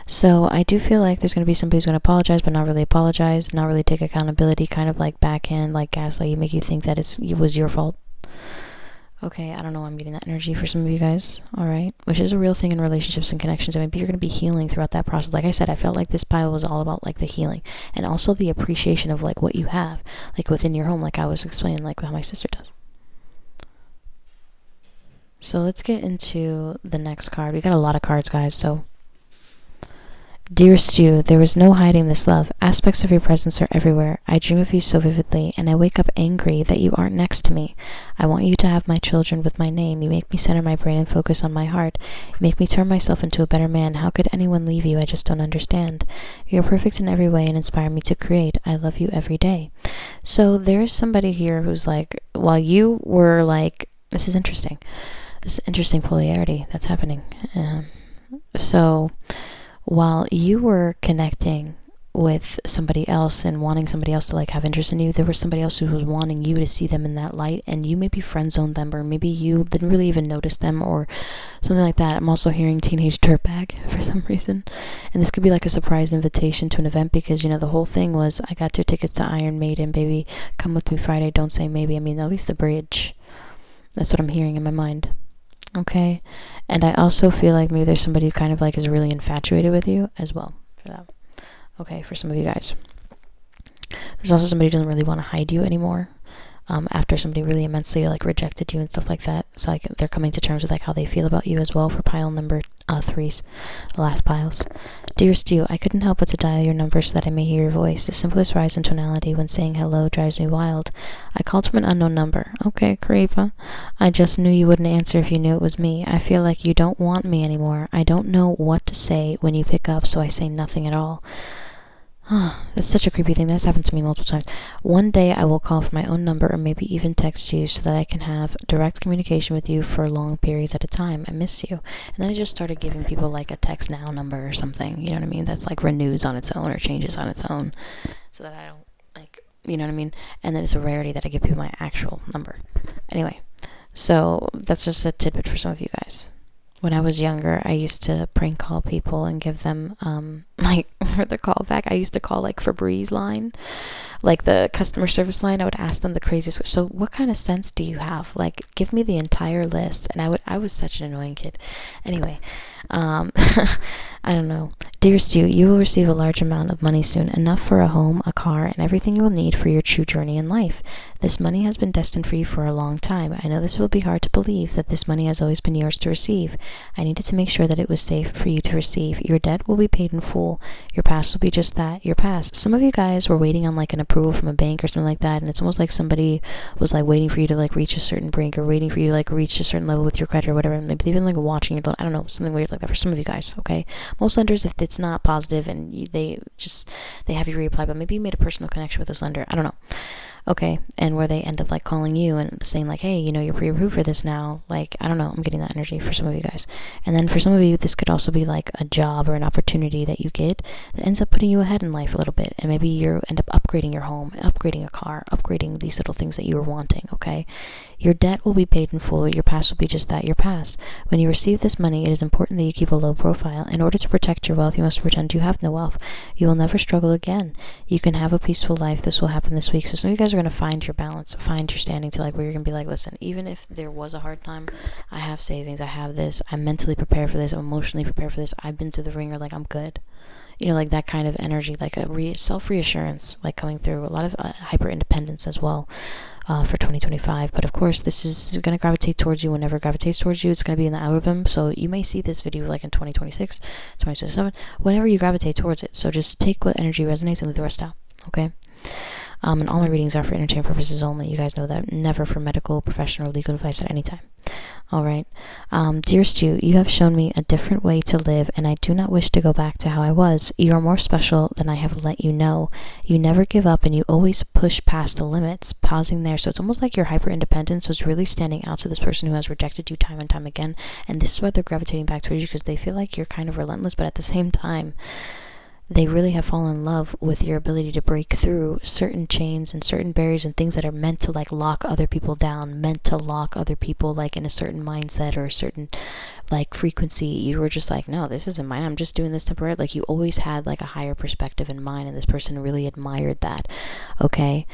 So I do feel like there's going to be somebody who's going to apologize, but not really apologize, not really take accountability, kind of like backhand, like gaslight you, make you think that it was your fault. Okay, I don't know why I'm getting that energy for some of you guys, alright? Which is a real thing in relationships and connections. I mean, you're going to be healing throughout that process. Like I said, I felt like this pile was all about like the healing and also the appreciation of like what you have, like within your home, like I was explaining, like how my sister does. So let's get into the next card. We got a lot of cards, guys, so... Dearest you, there is no hiding this love. Aspects of your presence are everywhere. I dream of you so vividly, and I wake up angry that you aren't next to me. I want you to have my children with my name. You make me center my brain and focus on my heart. You make me turn myself into a better man. How could anyone leave you? I just don't understand. You're perfect in every way and inspire me to create. I love you every day. So there's somebody here who's like, while you were like, this is interesting. This is interesting polarity that's happening. So while you were connecting with somebody else and wanting somebody else to like have interest in you, there was somebody else who was wanting you to see them in that light, and you maybe friend zoned them, or maybe you didn't really even notice them, or something like that. I'm also hearing teenage dirtbag for some reason, and this could be like a surprise invitation to an event, because the whole thing was, I got 2 tickets to Iron Maiden, baby, come with me Friday, don't say maybe. I mean, at least the bridge. That's what I'm hearing in my mind. Okay, and I also feel like maybe there's somebody who kind of like is really infatuated with you as well for that. Okay, for some of you guys. There's also somebody who doesn't really want to hide you anymore. After somebody really immensely like rejected you and stuff like that. So like they're coming to terms with like how they feel about you as well for pile number 3s, the last piles. Dear Stu, I couldn't help but to dial your number so that I may hear your voice. The simplest rise in tonality when saying hello drives me wild. I called from an unknown number. Okay, Creepa. I just knew you wouldn't answer if you knew it was me. I feel like you don't want me anymore. I don't know what to say when you pick up, so I say nothing at all. That's such a creepy thing. That's happened to me multiple times. One day I will call from my own number, or maybe even text you, so that I can have direct communication with you for long periods at a time. I miss you. And then I just started giving people like a text now number or something, you know what I mean? That's like renews on its own or changes on its own, so that I don't like, you know what I mean? And then it's a rarity that I give people my actual number. Anyway, so that's just a tidbit for some of you guys. When I was younger, I used to prank call people and give them, like, for the callback, I used to call, like, Febreze line, like the customer service line. I would ask them the craziest, so what kind of sense do you have? Like, give me the entire list. And I was such an annoying kid. Anyway, I don't know. Dear Stu, you will receive a large amount of money soon, enough for a home, a car, and everything you will need for your true journey in life. This money has been destined for you for a long time. I know this will be hard to believe, that this money has always been yours to receive. I needed to make sure that it was safe for you to receive. Your debt will be paid in full. Your past will be just that, your past. Some of you guys were waiting on like an approval from a bank or something like that, and it's almost like somebody was like waiting for you to like reach a certain brink, or waiting for you to like reach a certain level with your credit or whatever. Maybe even like watching your loan. I don't know, something weird like that for some of you guys. Okay, most lenders, if it's not positive and they have you reapply, but maybe you made a personal connection with this lender. I don't know. Okay, and where they end up like calling you and saying like, hey, you're pre-approved for this now. Like, I don't know, I'm getting that energy for some of you guys. And then for some of you, this could also be like a job or an opportunity that you get that ends up putting you ahead in life a little bit. And maybe you end up upgrading your home, upgrading a car, upgrading these little things that you were wanting. Okay, your debt will be paid in full. Your past will be just that, your past. When you receive this money, it is important that you keep a low profile. In order to protect your wealth, you must pretend you have no wealth. You will never struggle again. You can have a peaceful life. This will happen this week. So some of you guys are going to find your balance, find your standing to like where you're going to be like, listen, even if there was a hard time, I have savings, I have this, I'm mentally prepared for this, I'm emotionally prepared for this, I've been through the ringer, like I'm good. Like that kind of energy, like a self-reassurance, like coming through. A lot of hyper-independence as well for 2025. But of course, this is going to gravitate towards you. Whenever it gravitates towards you, it's going to be in the algorithm. So you may see this video like in 2026, 2027, whenever you gravitate towards it. So just take what energy resonates and leave the rest out. Okay? And all my readings are for entertainment purposes only. You guys know that. Never for medical, professional, or legal advice at any time. All right. Dear Stu, you have shown me a different way to live, and I do not wish to go back to how I was. You are more special than I have let you know. You never give up, and you always push past the limits. Pausing there. So it's almost like your hyper-independence was really standing out to this person who has rejected you time and time again. And this is why they're gravitating back towards you, because they feel like you're kind of relentless, but at the same time, they really have fallen in love with your ability to break through certain chains and certain barriers and things that are meant to like lock other people down, meant to lock other people like in a certain mindset or a certain like frequency. You were just like, no, this isn't mine, I'm just doing this temporarily. Like you always had like a higher perspective in mind, and this person really admired that. Okay.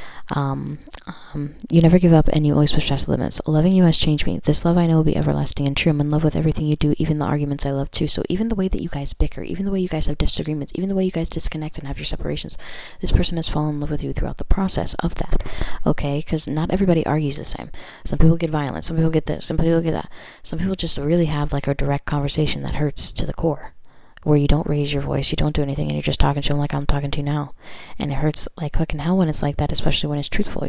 You never give up, and you always push past the limits. Loving you has changed me. This love I know will be everlasting and true. I'm in love with everything you do, even the arguments I love too. So even the way that you guys bicker, even the way you guys have disagreements, even the way you guys disconnect and have your separations, this person has fallen in love with you throughout the process of that. Okay, because not everybody argues the same. Some people get violent, some people get this, some people get that. Some people just really have like a direct conversation that hurts to the core, where you don't raise your voice, you don't do anything, and you're just talking to them like I'm talking to you now. And it hurts like fucking hell when it's like that, especially when it's truthful,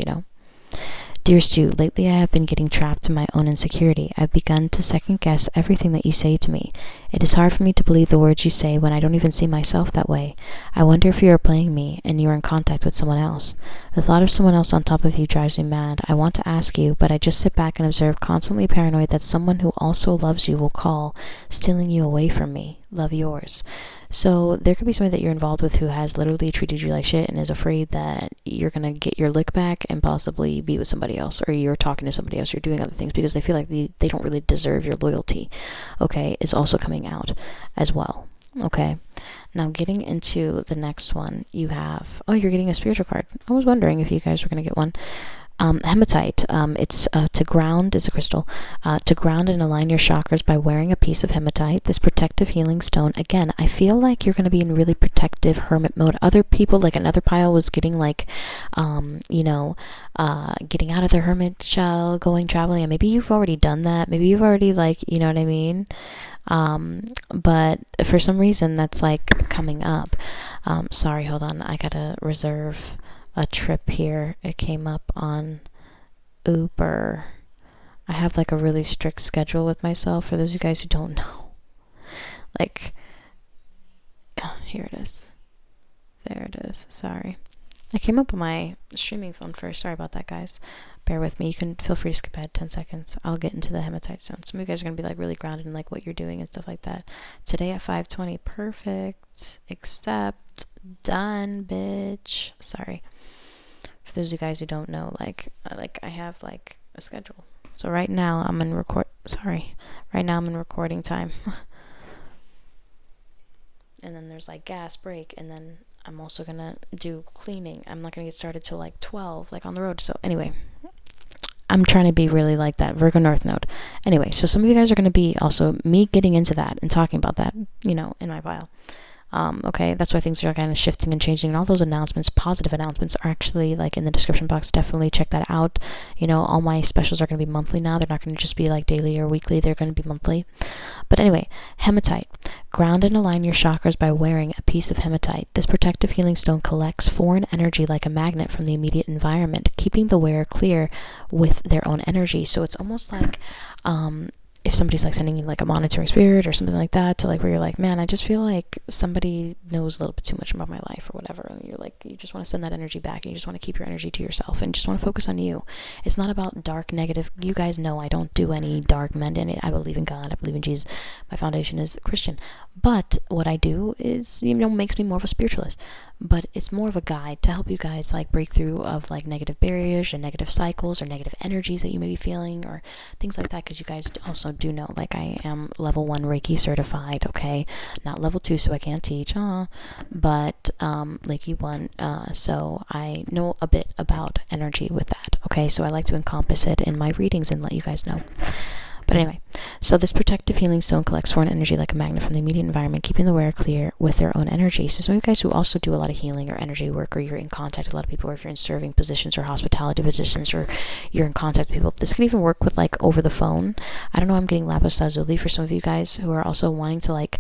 Dear Stu, lately I have been getting trapped in my own insecurity. I've begun to second guess everything that you say to me. It is hard for me to believe the words you say when I don't even see myself that way. I wonder if you are playing me and you are in contact with someone else. The thought of someone else on top of you drives me mad. I want to ask you, but I just sit back and observe, constantly paranoid that someone who also loves you will call, stealing you away from me. Love, yours. So there could be somebody that you're involved with who has literally treated you like shit and is afraid that you're going to get your lick back and possibly be with somebody else, or you're talking to somebody else, you're doing other things because they feel like they don't really deserve your loyalty, okay, is also coming out as well, okay? Now getting into the next one, you have, oh, you're getting a spiritual card. I was wondering if you guys were going to get one. Hematite, it's to ground, is a crystal, to ground and align your chakras by wearing a piece of hematite, this protective healing stone. Again, I feel like you're going to be in really protective hermit mode. Other people, like another pile was getting like, getting out of their hermit shell, going traveling, and maybe you've already done that. Maybe you've already, like, you know what I mean? But for some reason that's like coming up. Sorry, hold on, I gotta reserve a trip here. It came up on Uber. I have like a really strict schedule with myself, for those of you guys who don't know. Like, here it is. There it is. Sorry. It came up on my streaming phone first. Sorry about that, guys. Bear with me. You can feel free to skip ahead 10 seconds. I'll get into the hematite stone. Some of you guys are going to be like really grounded in like what you're doing and stuff like that. Today at 5:20. Perfect. Accept. Done, bitch. Sorry. For those of you guys who don't know, like I have like a schedule. So right now I'm in recording time. And then there's like gas break, and then I'm also gonna do cleaning. I'm not gonna get started till like 12, like on the road. So anyway, I'm trying to be really like that Virgo North Node. Anyway, so some of you guys are gonna be also me getting into that and talking about that, you know, in my pile. Okay, that's why things are kind of shifting and changing, and all those announcements, positive announcements, are actually like in the description box. Definitely check that out. You know, all my specials are going to be monthly now. They're not going to just be like daily or weekly. They're going to be monthly. But anyway, hematite. Ground and align your chakras by wearing a piece of hematite. This protective healing stone collects foreign energy like a magnet from the immediate environment, keeping the wearer clear with their own energy. So it's almost like if somebody's like sending you like a monitoring spirit or something like that, to like where you're like, man, I just feel like somebody knows a little bit too much about my life or whatever, and you're like, you just want to send that energy back, and you just want to keep your energy to yourself and just want to focus on you. It's not about dark negative. You guys know I don't do any dark mending. I believe in God, I believe in Jesus. My foundation is Christian, but what I do is, you know, makes me more of a spiritualist. But it's more of a guide to help you guys like break through of like negative barriers or negative cycles or negative energies that you may be feeling or things like that, because you guys also do know, like, I am level 1 Reiki certified, okay, not level 2, so I can't teach, but Reiki 1, so I know a bit about energy with that, okay, so I like to encompass it in my readings and let you guys know. But anyway, so this protective healing stone collects foreign energy like a magnet from the immediate environment, keeping the wearer clear with their own energy. So some of you guys who also do a lot of healing or energy work, or you're in contact with a lot of people, or if you're in serving positions or hospitality positions, or you're in contact with people, this can even work with like over the phone. I don't know, I'm getting lapis lazuli for some of you guys who are also wanting to like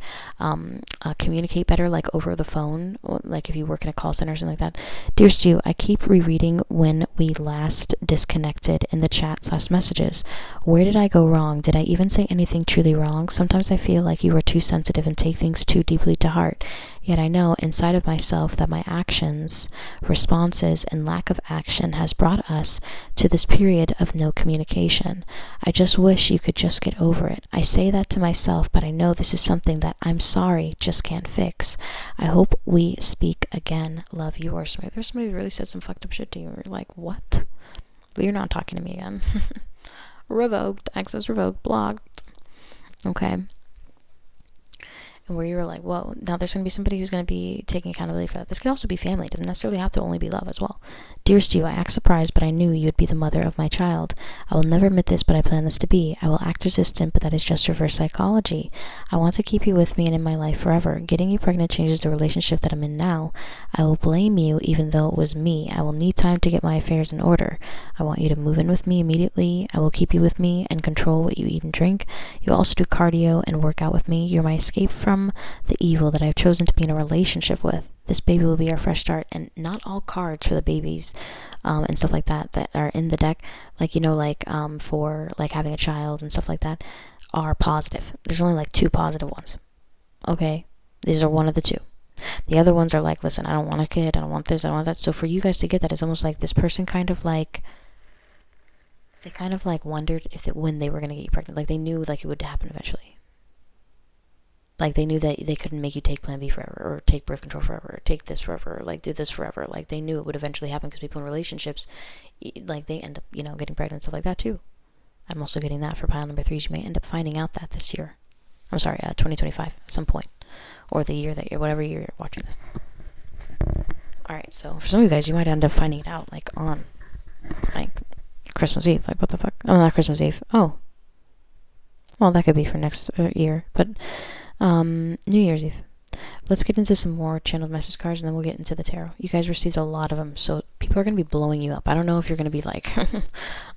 communicate better, like over the phone, or like if you work in a call center or something like that. Dear Stu, I keep rereading when we last disconnected in the chat/messages. Where did I go wrong? Did I even say anything truly wrong? Sometimes I feel like you are too sensitive and take things too deeply to heart. Yet I know inside of myself that my actions, responses, and lack of action has brought us to this period of no communication. I just wish you could just get over it. I say that to myself, but I know this is something that I'm sorry, just can't fix. I hope we speak again. Love, yours. There's somebody who really said some fucked up shit to you. You're like, what? But you're not talking to me again. Revoked, access revoked, blocked. Okay. And where you were like, whoa, now there's going to be somebody who's going to be taking accountability for that. This could also be family. It doesn't necessarily have to only be love as well. Dear Stu, I act surprised, but I knew you'd be the mother of my child. I will never admit this, but I plan this to be. I will act resistant, but that is just reverse psychology. I want to keep you with me and in my life forever. Getting you pregnant changes the relationship that I'm in now. I will blame you even though it was me. I will need time to get my affairs in order. I want you to move in with me immediately. I will keep you with me and control what you eat and drink. You also do cardio and work out with me. You're my escape from the evil that I've chosen to be in a relationship with. This baby will be our fresh start. And not all cards for the babies and stuff like that that are in the deck, like, you know, like for like having a child and stuff like that, are positive. There's only like 2 positive ones. Okay? These are one of the 2. The other ones are like, listen, I don't want a kid, I don't want this, I don't want that. So for you guys to get that, it's almost like this person kind of like, they kind of like wondered if when they were going to get you pregnant. Like they knew like it would happen eventually. Like they knew that they couldn't make you take Plan B forever, or take birth control forever, or take this forever, or like do this forever. Like they knew it would eventually happen, because people in relationships, like they end up, you know, getting pregnant and stuff like that too. I'm also getting that for pile number 3. You may end up finding out that this year. I'm sorry, 2025 at some point, or the year that you're, whatever year you're watching this. All right, so for some of you guys, you might end up finding it out like on like Christmas Eve. Like what the fuck? Oh, not Christmas Eve. Oh, well, that could be for next year, but New Year's Eve. Let's get into some more channeled message cards, and then we'll get into the tarot. You guys received a lot of them, so people are going to be blowing you up. I don't know if you're going to be like, I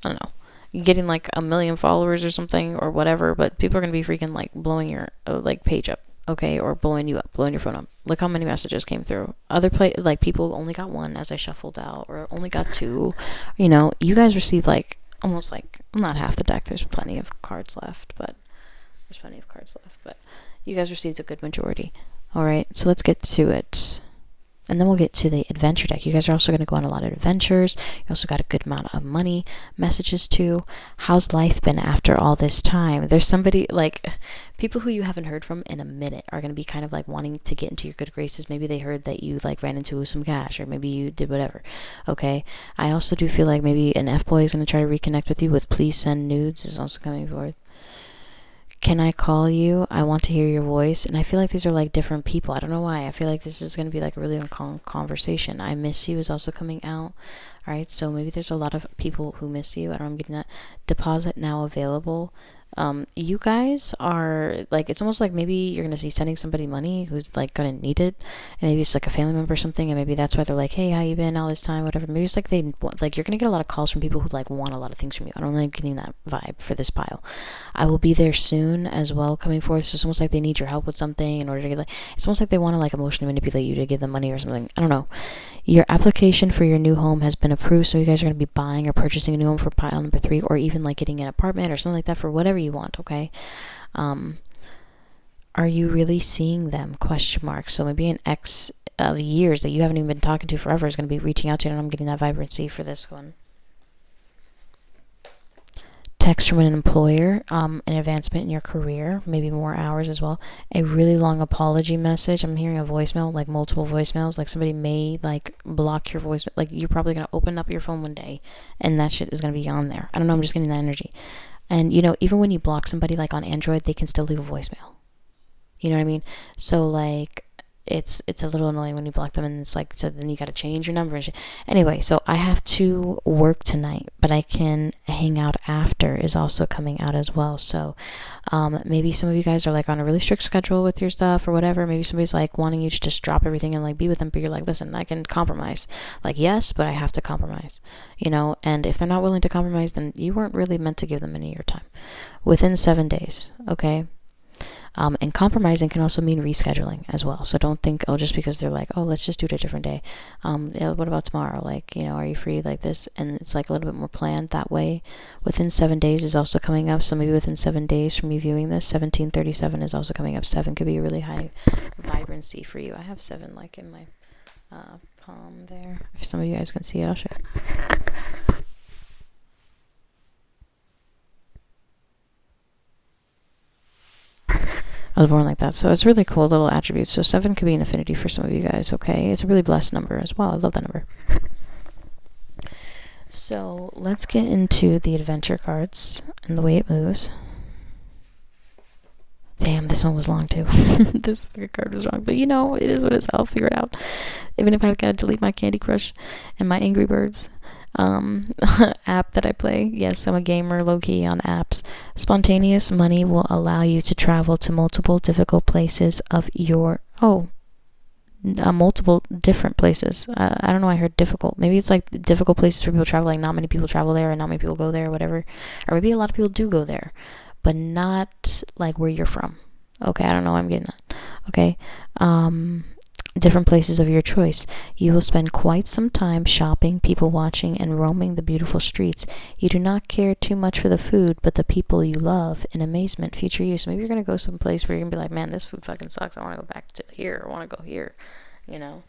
don't know, getting like 1 million followers or something or whatever, but people are going to be freaking like blowing your like page up, okay, or blowing you up, blowing your phone up. Look how many messages came through. Like people only got 1 as I shuffled out, or only got 2. You know, you guys received like almost like not half the deck. There's plenty of cards left, but you guys received a good majority. All right, so let's get to it. And then we'll get to the adventure deck. You guys are also going to go on a lot of adventures. You also got a good amount of money messages too. How's life been after all this time? There's somebody, like, people who you haven't heard from in a minute are going to be kind of like wanting to get into your good graces. Maybe they heard that you like ran into some cash, or maybe you did whatever. Okay. I also do feel like maybe an F-boy is going to try to reconnect with you with please send nudes is also coming forward. Can I call you? I want to hear your voice. And I feel like these are like different people. I don't know why. I feel like this is going to be like a really long conversation. I miss you is also coming out. All right. So maybe there's a lot of people who miss you. I don't know. I'm getting that. Deposit now available. You guys are like, it's almost like maybe you're going to be sending somebody money who's like going to need it, and maybe it's like a family member or something, and maybe that's why they're like, hey, how you been all this time, whatever. Maybe it's like they want, like, you're going to get a lot of calls from people who like want a lot of things from you. I don't like getting that vibe for this pile. I will be there soon as well, coming forth. So it's almost like they need your help with something in order to get, like, it's almost like they want to like emotionally manipulate you to give them money or something. I don't know. Your application for your new home has been approved, so you guys are going to be buying or purchasing a new home for pile number 3, or even like getting an apartment or something like that, for whatever you want. Okay. Are you really seeing them? Question mark. So maybe an ex of years that you haven't even been talking to forever is going to be reaching out to you, and I'm getting that vibrancy for this one. Text from an employer, an advancement in your career, maybe more hours as well. A really long apology message. I'm hearing a voicemail, like multiple voicemails. Like somebody may like block your voice. Like you're probably going to open up your phone one day and that shit is going to be on there. I don't know. I'm just getting that energy. And you know, even when you block somebody like on Android, they can still leave a voicemail. You know what I mean? So like, it's a little annoying when you block them, and it's like, so then you got to change your number and shit. Anyway, so I have to work tonight, but I can hang out after is also coming out as well. So maybe some of you guys are like on a really strict schedule with your stuff or whatever. Maybe somebody's like wanting you to just drop everything and like be with them, but you're like, listen, I can compromise. Like, yes, but I have to compromise, you know. And if they're not willing to compromise, then you weren't really meant to give them any of your time. Within 7 days, okay? And compromising can also mean rescheduling as well. So don't think, oh, just because they're like, oh, let's just do it a different day. Yeah, what about tomorrow? Like, you know, are you free like this? And it's like a little bit more planned that way. Within 7 days is also coming up. So maybe within 7 days from you viewing this, 1737 is also coming up. 7 could be a really high vibrancy for you. I have 7 like in my palm there. If some of you guys can see it, I'll show you. I was born like that. So it's really cool little attributes. So 7 could be an affinity for some of you guys, okay? It's a really blessed number as well. I love that number. So let's get into the adventure cards and the way it moves. Damn, this one was long too. This card was wrong. But you know, it is what it is. I'll figure it out. Even if I've got to delete my Candy Crush and my Angry Birds app that I play. Yes, I'm a gamer, low-key on apps. Spontaneous money will allow you to travel to multiple difficult places of your multiple different places. I don't know why I heard difficult. Maybe it's like difficult places where people travel, like not many people travel there and not many people go there or whatever. Or maybe a lot of people do go there, but not like where you're from. Okay, I don't know why I'm getting that. Okay. different places of your choice. You will spend quite some time shopping, people watching, and roaming the beautiful streets. You do not care too much for the food, but the people you love. In amazement, future you. So maybe you're going to go someplace where you're going to be like, man, this food fucking sucks. I want to go back to here. I want to go here, you know.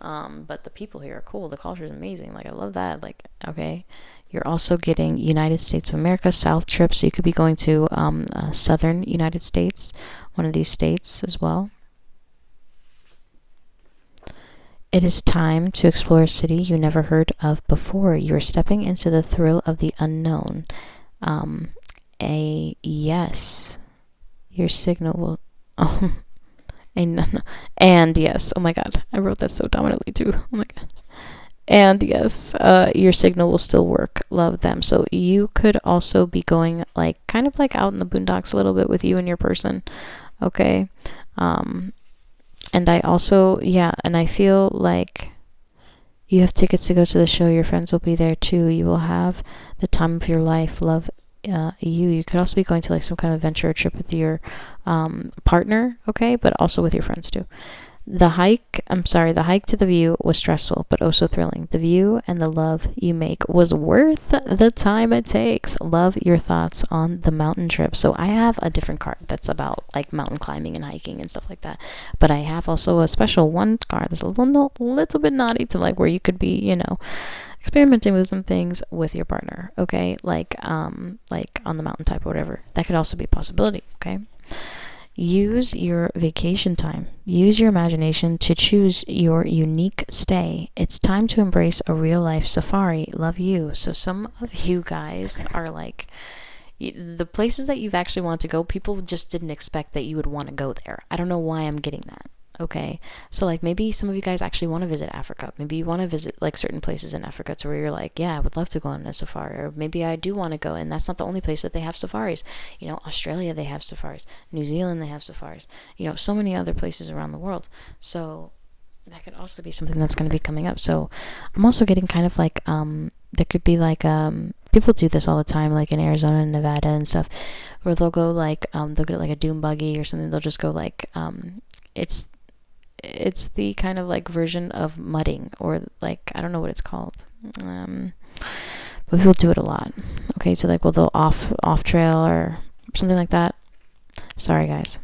But the people here are cool. The culture is amazing. Like, I love that. Like, okay. You're also getting United States of America, South trip. So you could be going to Southern United States, one of these states as well. It is time to explore a city you never heard of before. You are stepping into the thrill of the unknown. A yes. Your signal will... Oh, and yes. Oh my god. I wrote that so dominantly too. Oh my god. And yes, your signal will still work. Love them. So you could also be going like kind of like out in the boondocks a little bit with you and your person. Okay. And I also, and I feel like you have tickets to go to the show. Your friends will be there too. You will have the time of your life. Love you. You could also be going to like some kind of adventure trip with your partner, okay? But also with your friends too. The hike to the view was stressful, but also thrilling. The view and the love you make was worth the time it takes. Love your thoughts on the mountain trip. So I have a different card that's about like mountain climbing and hiking and stuff like that. But I have also a special one card that's a little bit naughty to like where you could be, experimenting with some things with your partner, okay? Like on the mountain type or whatever. That could also be a possibility, okay? Use your vacation time. Use your imagination to choose your unique stay. It's time to embrace a real life safari. Love you. So some of you guys are like, the places that you've actually wanted to go, people just didn't expect that you would want to go there. I don't know why I'm getting that. Okay, so like maybe some of you guys actually want to visit Africa. Maybe you want to visit like certain places in Africa to where you're like, yeah, I would love to go on a safari. Or maybe I do want to go, and that's not the only place that they have safaris. Australia, they have safaris. New Zealand, they have safaris. So many other places around the world. So that could also be something that's going to be coming up. So I'm also getting kind of like there could be like people do this all the time, like in Arizona and Nevada and stuff, where they'll go like they'll get like a dune buggy or something. They'll just go like it's the kind of like version of mudding, or like I don't know what it's called, but people do it a lot. Okay, so like they'll off trail or something like that. Sorry guys.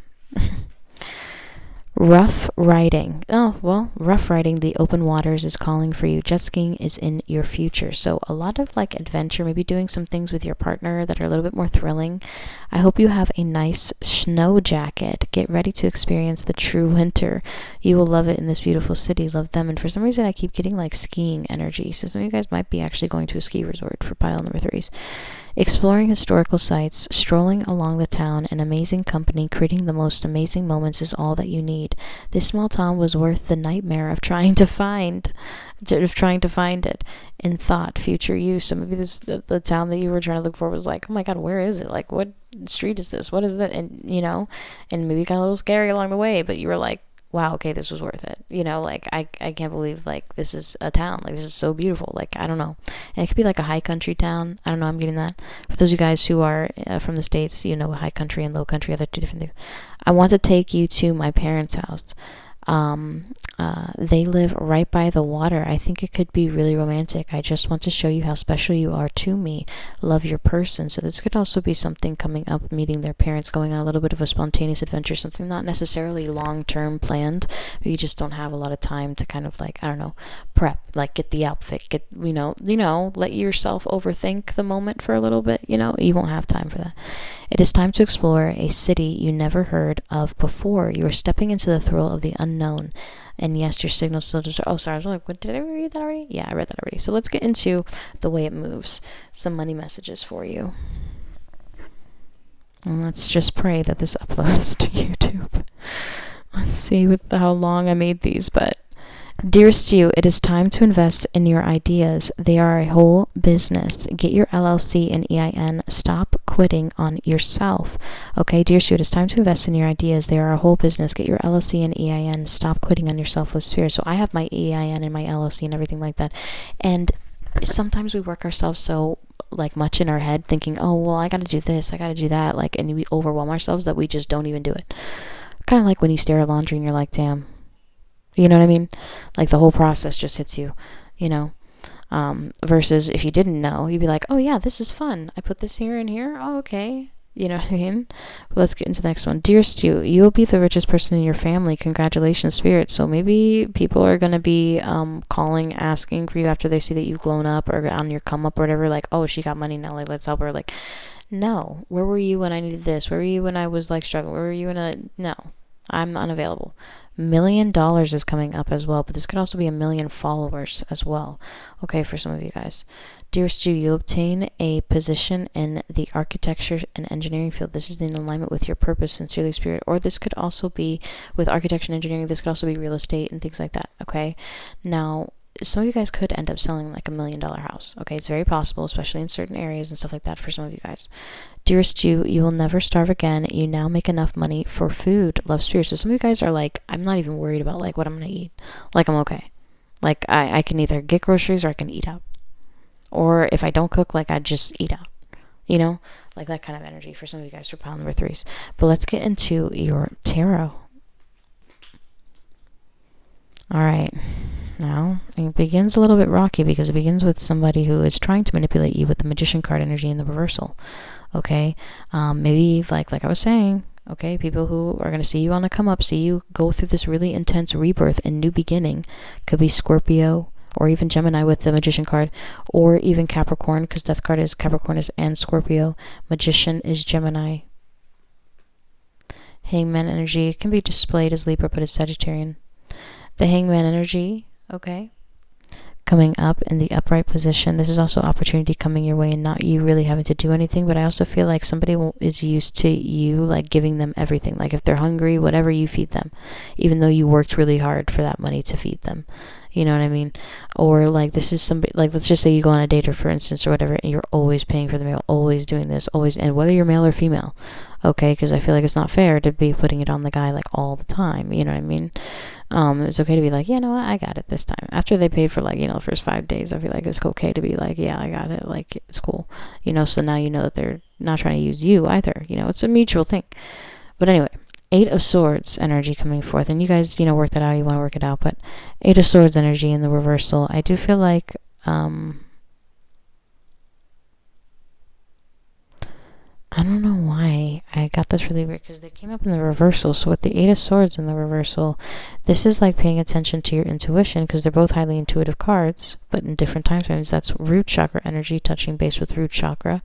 Rough riding. Rough riding the open waters is calling for you. Jet skiing is in your future. So a lot of like adventure, maybe doing some things with your partner that are a little bit more thrilling. I hope you have a nice snow jacket. Get ready to experience the true winter. You will love it in this beautiful city. Love them. And for some reason I keep getting like skiing energy. So some of you guys might be actually going to a ski resort for pile number 3s. Exploring historical sites, strolling along the town, and amazing company, creating the most amazing moments is all that you need. This small town was worth the nightmare of trying to find it in thought, future you. So maybe the town that you were trying to look for was like, oh my god, where is it? Like, what street is this? What is that? And and maybe it got a little scary along the way, but you were like, wow, okay, this was worth it. Like I can't believe like this is a town. Like this is so beautiful. Like I don't know. And it could be like a high country town. I don't know. I'm getting that. For those of you guys who are from the States, high country and low country are the two different things. I want to take you to my parents' house. They live right by the water. I think it could be really romantic. I just want to show you how special you are to me. Love your person. So this could also be something coming up, meeting their parents, going on a little bit of a spontaneous adventure, something not necessarily long-term planned, but you just don't have a lot of time to kind of like, I don't know, prep, like get the outfit, get, let yourself overthink the moment for a little bit, you won't have time for that. It is time to explore a city you never heard of before. You are stepping into the thrill of the unknown. And yes, your signal still just... Oh, sorry. I was like, what, did I read that already? Yeah, I read that already. So let's get into the way it moves. Some money messages for you. And let's just pray that this uploads to YouTube. Let's see how long I made these, but... Dearest you, it is time to invest in your ideas. They are a whole business. Get your LLC and EIN. Stop quitting on yourself. Okay, dearest you, it is time to invest in your ideas. They are a whole business. Get your LLC and EIN. Stop quitting on yourself with spirit. So I have my EIN and my LLC and everything like that. And sometimes we work ourselves so like much in our head thinking, oh, well, I got to do this, I got to do that. Like, and we overwhelm ourselves that we just don't even do it. Kind of like when you stare at laundry and you're like, damn, You know what I mean? Like the whole process just hits you, you know? Versus if you didn't know, you'd be like, oh yeah, this is fun. I put this here and here. Oh, okay. You know what I mean? But let's get into the next one. Dear Stu, you'll be the richest person in your family. Congratulations, Spirit. So maybe people are going to be calling, asking for you after they see that you've blown up or on your come up or whatever. Like, oh, she got money now. Like, let's help her. Like, no. Where were you when I needed this? Where were you when I was like struggling? Where were you when No. I'm unavailable. $1,000,000 is coming up as well, but this could also be 1,000,000 followers as well. Okay, for some of you guys. Dear Stu, you'll obtain a position in the architecture and engineering field. This is in alignment with your purpose, sincerely, Spirit. Or this could also be with architecture and engineering. This could also be real estate and things like that. Okay. Now, some of you guys could end up selling like $1,000,000 house. Okay, it's very possible, especially in certain areas and stuff like that for some of you guys. Dearest you will never starve again. You now make enough money for food. Love, Spirit. So some of you guys are like, I'm not even worried about like what I'm going to eat. Like I'm okay. Like I can either get groceries or I can eat out. Or if I don't cook, like I just eat out. You know? Like that kind of energy for some of you guys for pile number 3s. But let's get into your tarot. All right. Now, it begins a little bit rocky because it begins with somebody who is trying to manipulate you with the Magician card energy in the reversal. Okay? Maybe, like I was saying, okay, people who are going to see you on the come up, see you go through this really intense rebirth and new beginning. Could be Scorpio or even Gemini with the Magician card, or even Capricorn, because Death card is Capricorn and Scorpio. Magician is Gemini. Hangman energy can be displayed as Libra, but it's Sagittarian. The Hangman energy, okay, coming up in the upright position. This is also opportunity coming your way and not you really having to do anything. But I also feel like somebody is used to you like giving them everything. Like if they're hungry, whatever, you feed them, even though you worked really hard for that money to feed them. You know what I mean? Or like this is somebody, like let's just say you go on a date or for instance or whatever, and you're always paying for the meal, always doing this, always, and whether you're male or female, okay, because I feel like it's not fair to be putting it on the guy like all the time. You know what I mean? It's okay to be like, you know what, I got it this time. After they paid for like, you know, the first 5 days, I feel like it's okay to be like, yeah, I got it. Like, it's cool. You know, so now you know that they're not trying to use you either. You know, it's a mutual thing. But anyway, 8 of Swords energy coming forth. And you guys, you know, work that out. You want to work it out. But 8 of Swords energy in the reversal. I do feel like, I don't know why I got this really weird because they came up in the reversal. So with the 8 of Swords in the reversal, this is like paying attention to your intuition because they're both highly intuitive cards, but in different time frames. That's root chakra energy touching base with root chakra,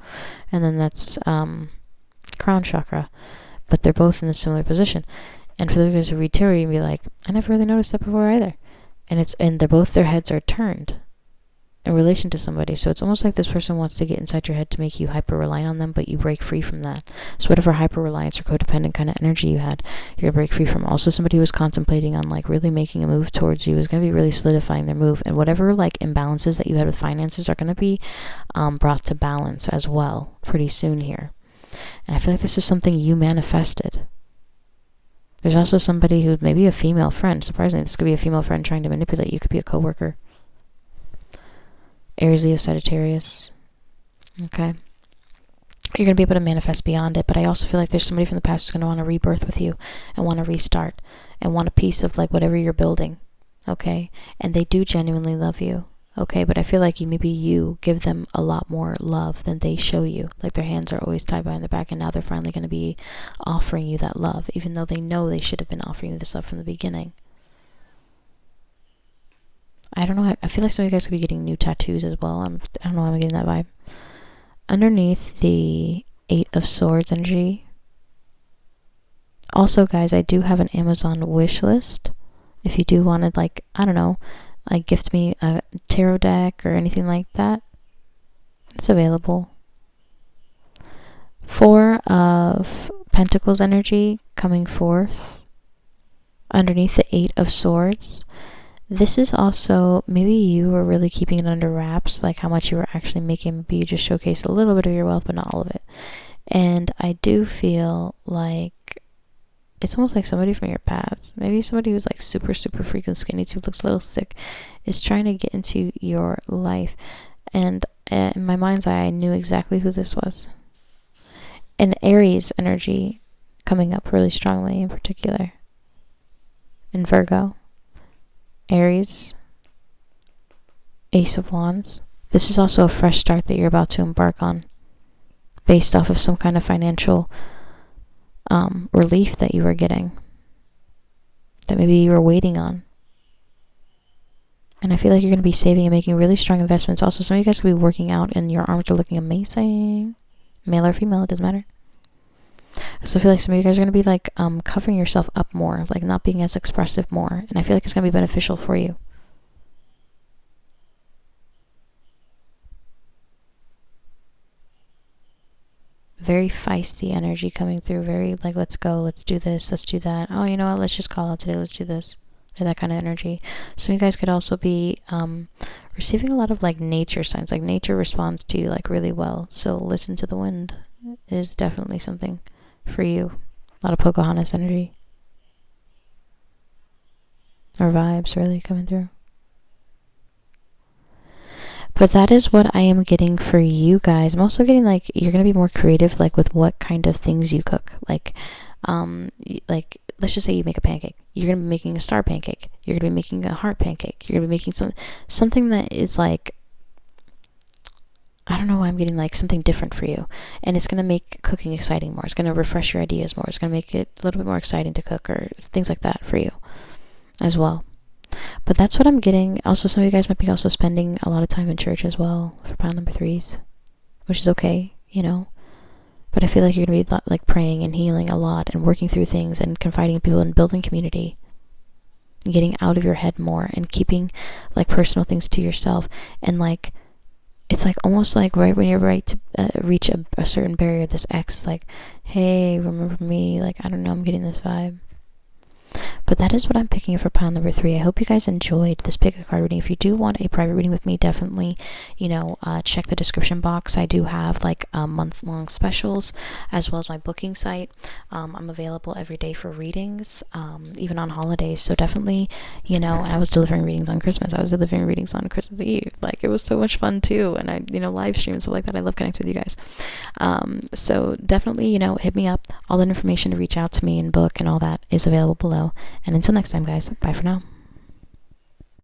and then that's crown chakra, but they're both in a similar position. And for those guys who read tarot, you'd be like, I never really noticed that before either. And they're both, their heads are turned in relation to somebody. So it's almost like this person wants to get inside your head to make you hyper reliant on them, but you break free from that. So whatever hyper reliance or codependent kind of energy you had, you're gonna break free from. Also, somebody who was contemplating on like really making a move towards you is gonna be really solidifying their move, and whatever like imbalances that you had with finances are gonna be brought to balance as well pretty soon here. And I feel like this is something you manifested. There's also somebody who maybe a female friend. Surprisingly, this could be a female friend trying to manipulate you. Could be a coworker. Aries, Leo, Sagittarius. Okay. You're going to be able to manifest beyond it, but I also feel like there's somebody from the past who's going to want to rebirth with you and want to restart and want a piece of like whatever you're building. Okay. And they do genuinely love you. Okay. But I feel like you give them a lot more love than they show you. Like their hands are always tied behind their back, and now they're finally going to be offering you that love, even though they know they should have been offering you this love from the beginning. I don't know. I feel like some of you guys could be getting new tattoos as well. I don't know why I'm getting that vibe. Underneath the 8 of Swords energy. Also, guys, I do have an Amazon wish list. If you do want to, like, I don't know, like gift me a tarot deck or anything like that, it's available. 4 of Pentacles energy coming forth. Underneath the 8 of Swords. This is also, maybe you were really keeping it under wraps, like how much you were actually making. Maybe you just showcased a little bit of your wealth, but not all of it. And I do feel like it's almost like somebody from your past, maybe somebody who's like super, super freaking skinny too, looks a little sick, is trying to get into your life. And in my mind's eye, I knew exactly who this was. An Aries energy coming up really strongly in particular. In Virgo. Aries, Ace of Wands. This is also a fresh start that you're about to embark on based off of some kind of financial relief that you were getting, that maybe you were waiting on. And I feel like you're going to be saving and making really strong investments. Also, some of you guys could be working out and your arms are looking amazing. Male or female, it doesn't matter. So I feel like some of you guys are going to be like covering yourself up more, like not being as expressive more. And I feel like it's going to be beneficial for you. Very feisty energy coming through. Very like, let's go, let's do this, let's do that. Oh, you know what? Let's just call out today. Let's do this. Or that kind of energy. Some of you guys could also be receiving a lot of like nature signs. Like nature responds to you like really well. So listen to the wind is definitely something for you. A lot of Pocahontas energy. Or vibes really coming through. But that is what I am getting for you guys. I'm also getting like you're going to be more creative like with what kind of things you cook. Like let's just say you make a pancake. You're going to be making a star pancake. You're going to be making a heart pancake. You're going to be making something that is like, I don't know why I'm getting like something different for you. And it's going to make cooking exciting more. It's going to refresh your ideas more. It's going to make it a little bit more exciting to cook or things like that for you as well. But that's what I'm getting. Also, some of you guys might be also spending a lot of time in church as well for pile number 3s, which is okay, you know. But I feel like you're going to be like praying and healing a lot and working through things and confiding in people and building community. And getting out of your head more and keeping like personal things to yourself. And like, it's like almost like right when you're right to reach a certain barrier, this X, like, hey, remember me? Like, I don't know, I'm getting this vibe. But that is what I'm picking for pile number 3. I hope you guys enjoyed this pick a card reading. If you do want a private reading with me, definitely, you know, check the description box. I do have like month-long specials as well as my booking site. I'm available every day for readings, even on holidays. So definitely, you know, and I was delivering readings on Christmas. I was delivering readings on Christmas Eve. Like, it was so much fun too. And I, you know, live stream and stuff like that. I love connecting with you guys. So definitely, you know, hit me up. All that information to reach out to me and book and all that is available below. And until next time, guys, bye for now.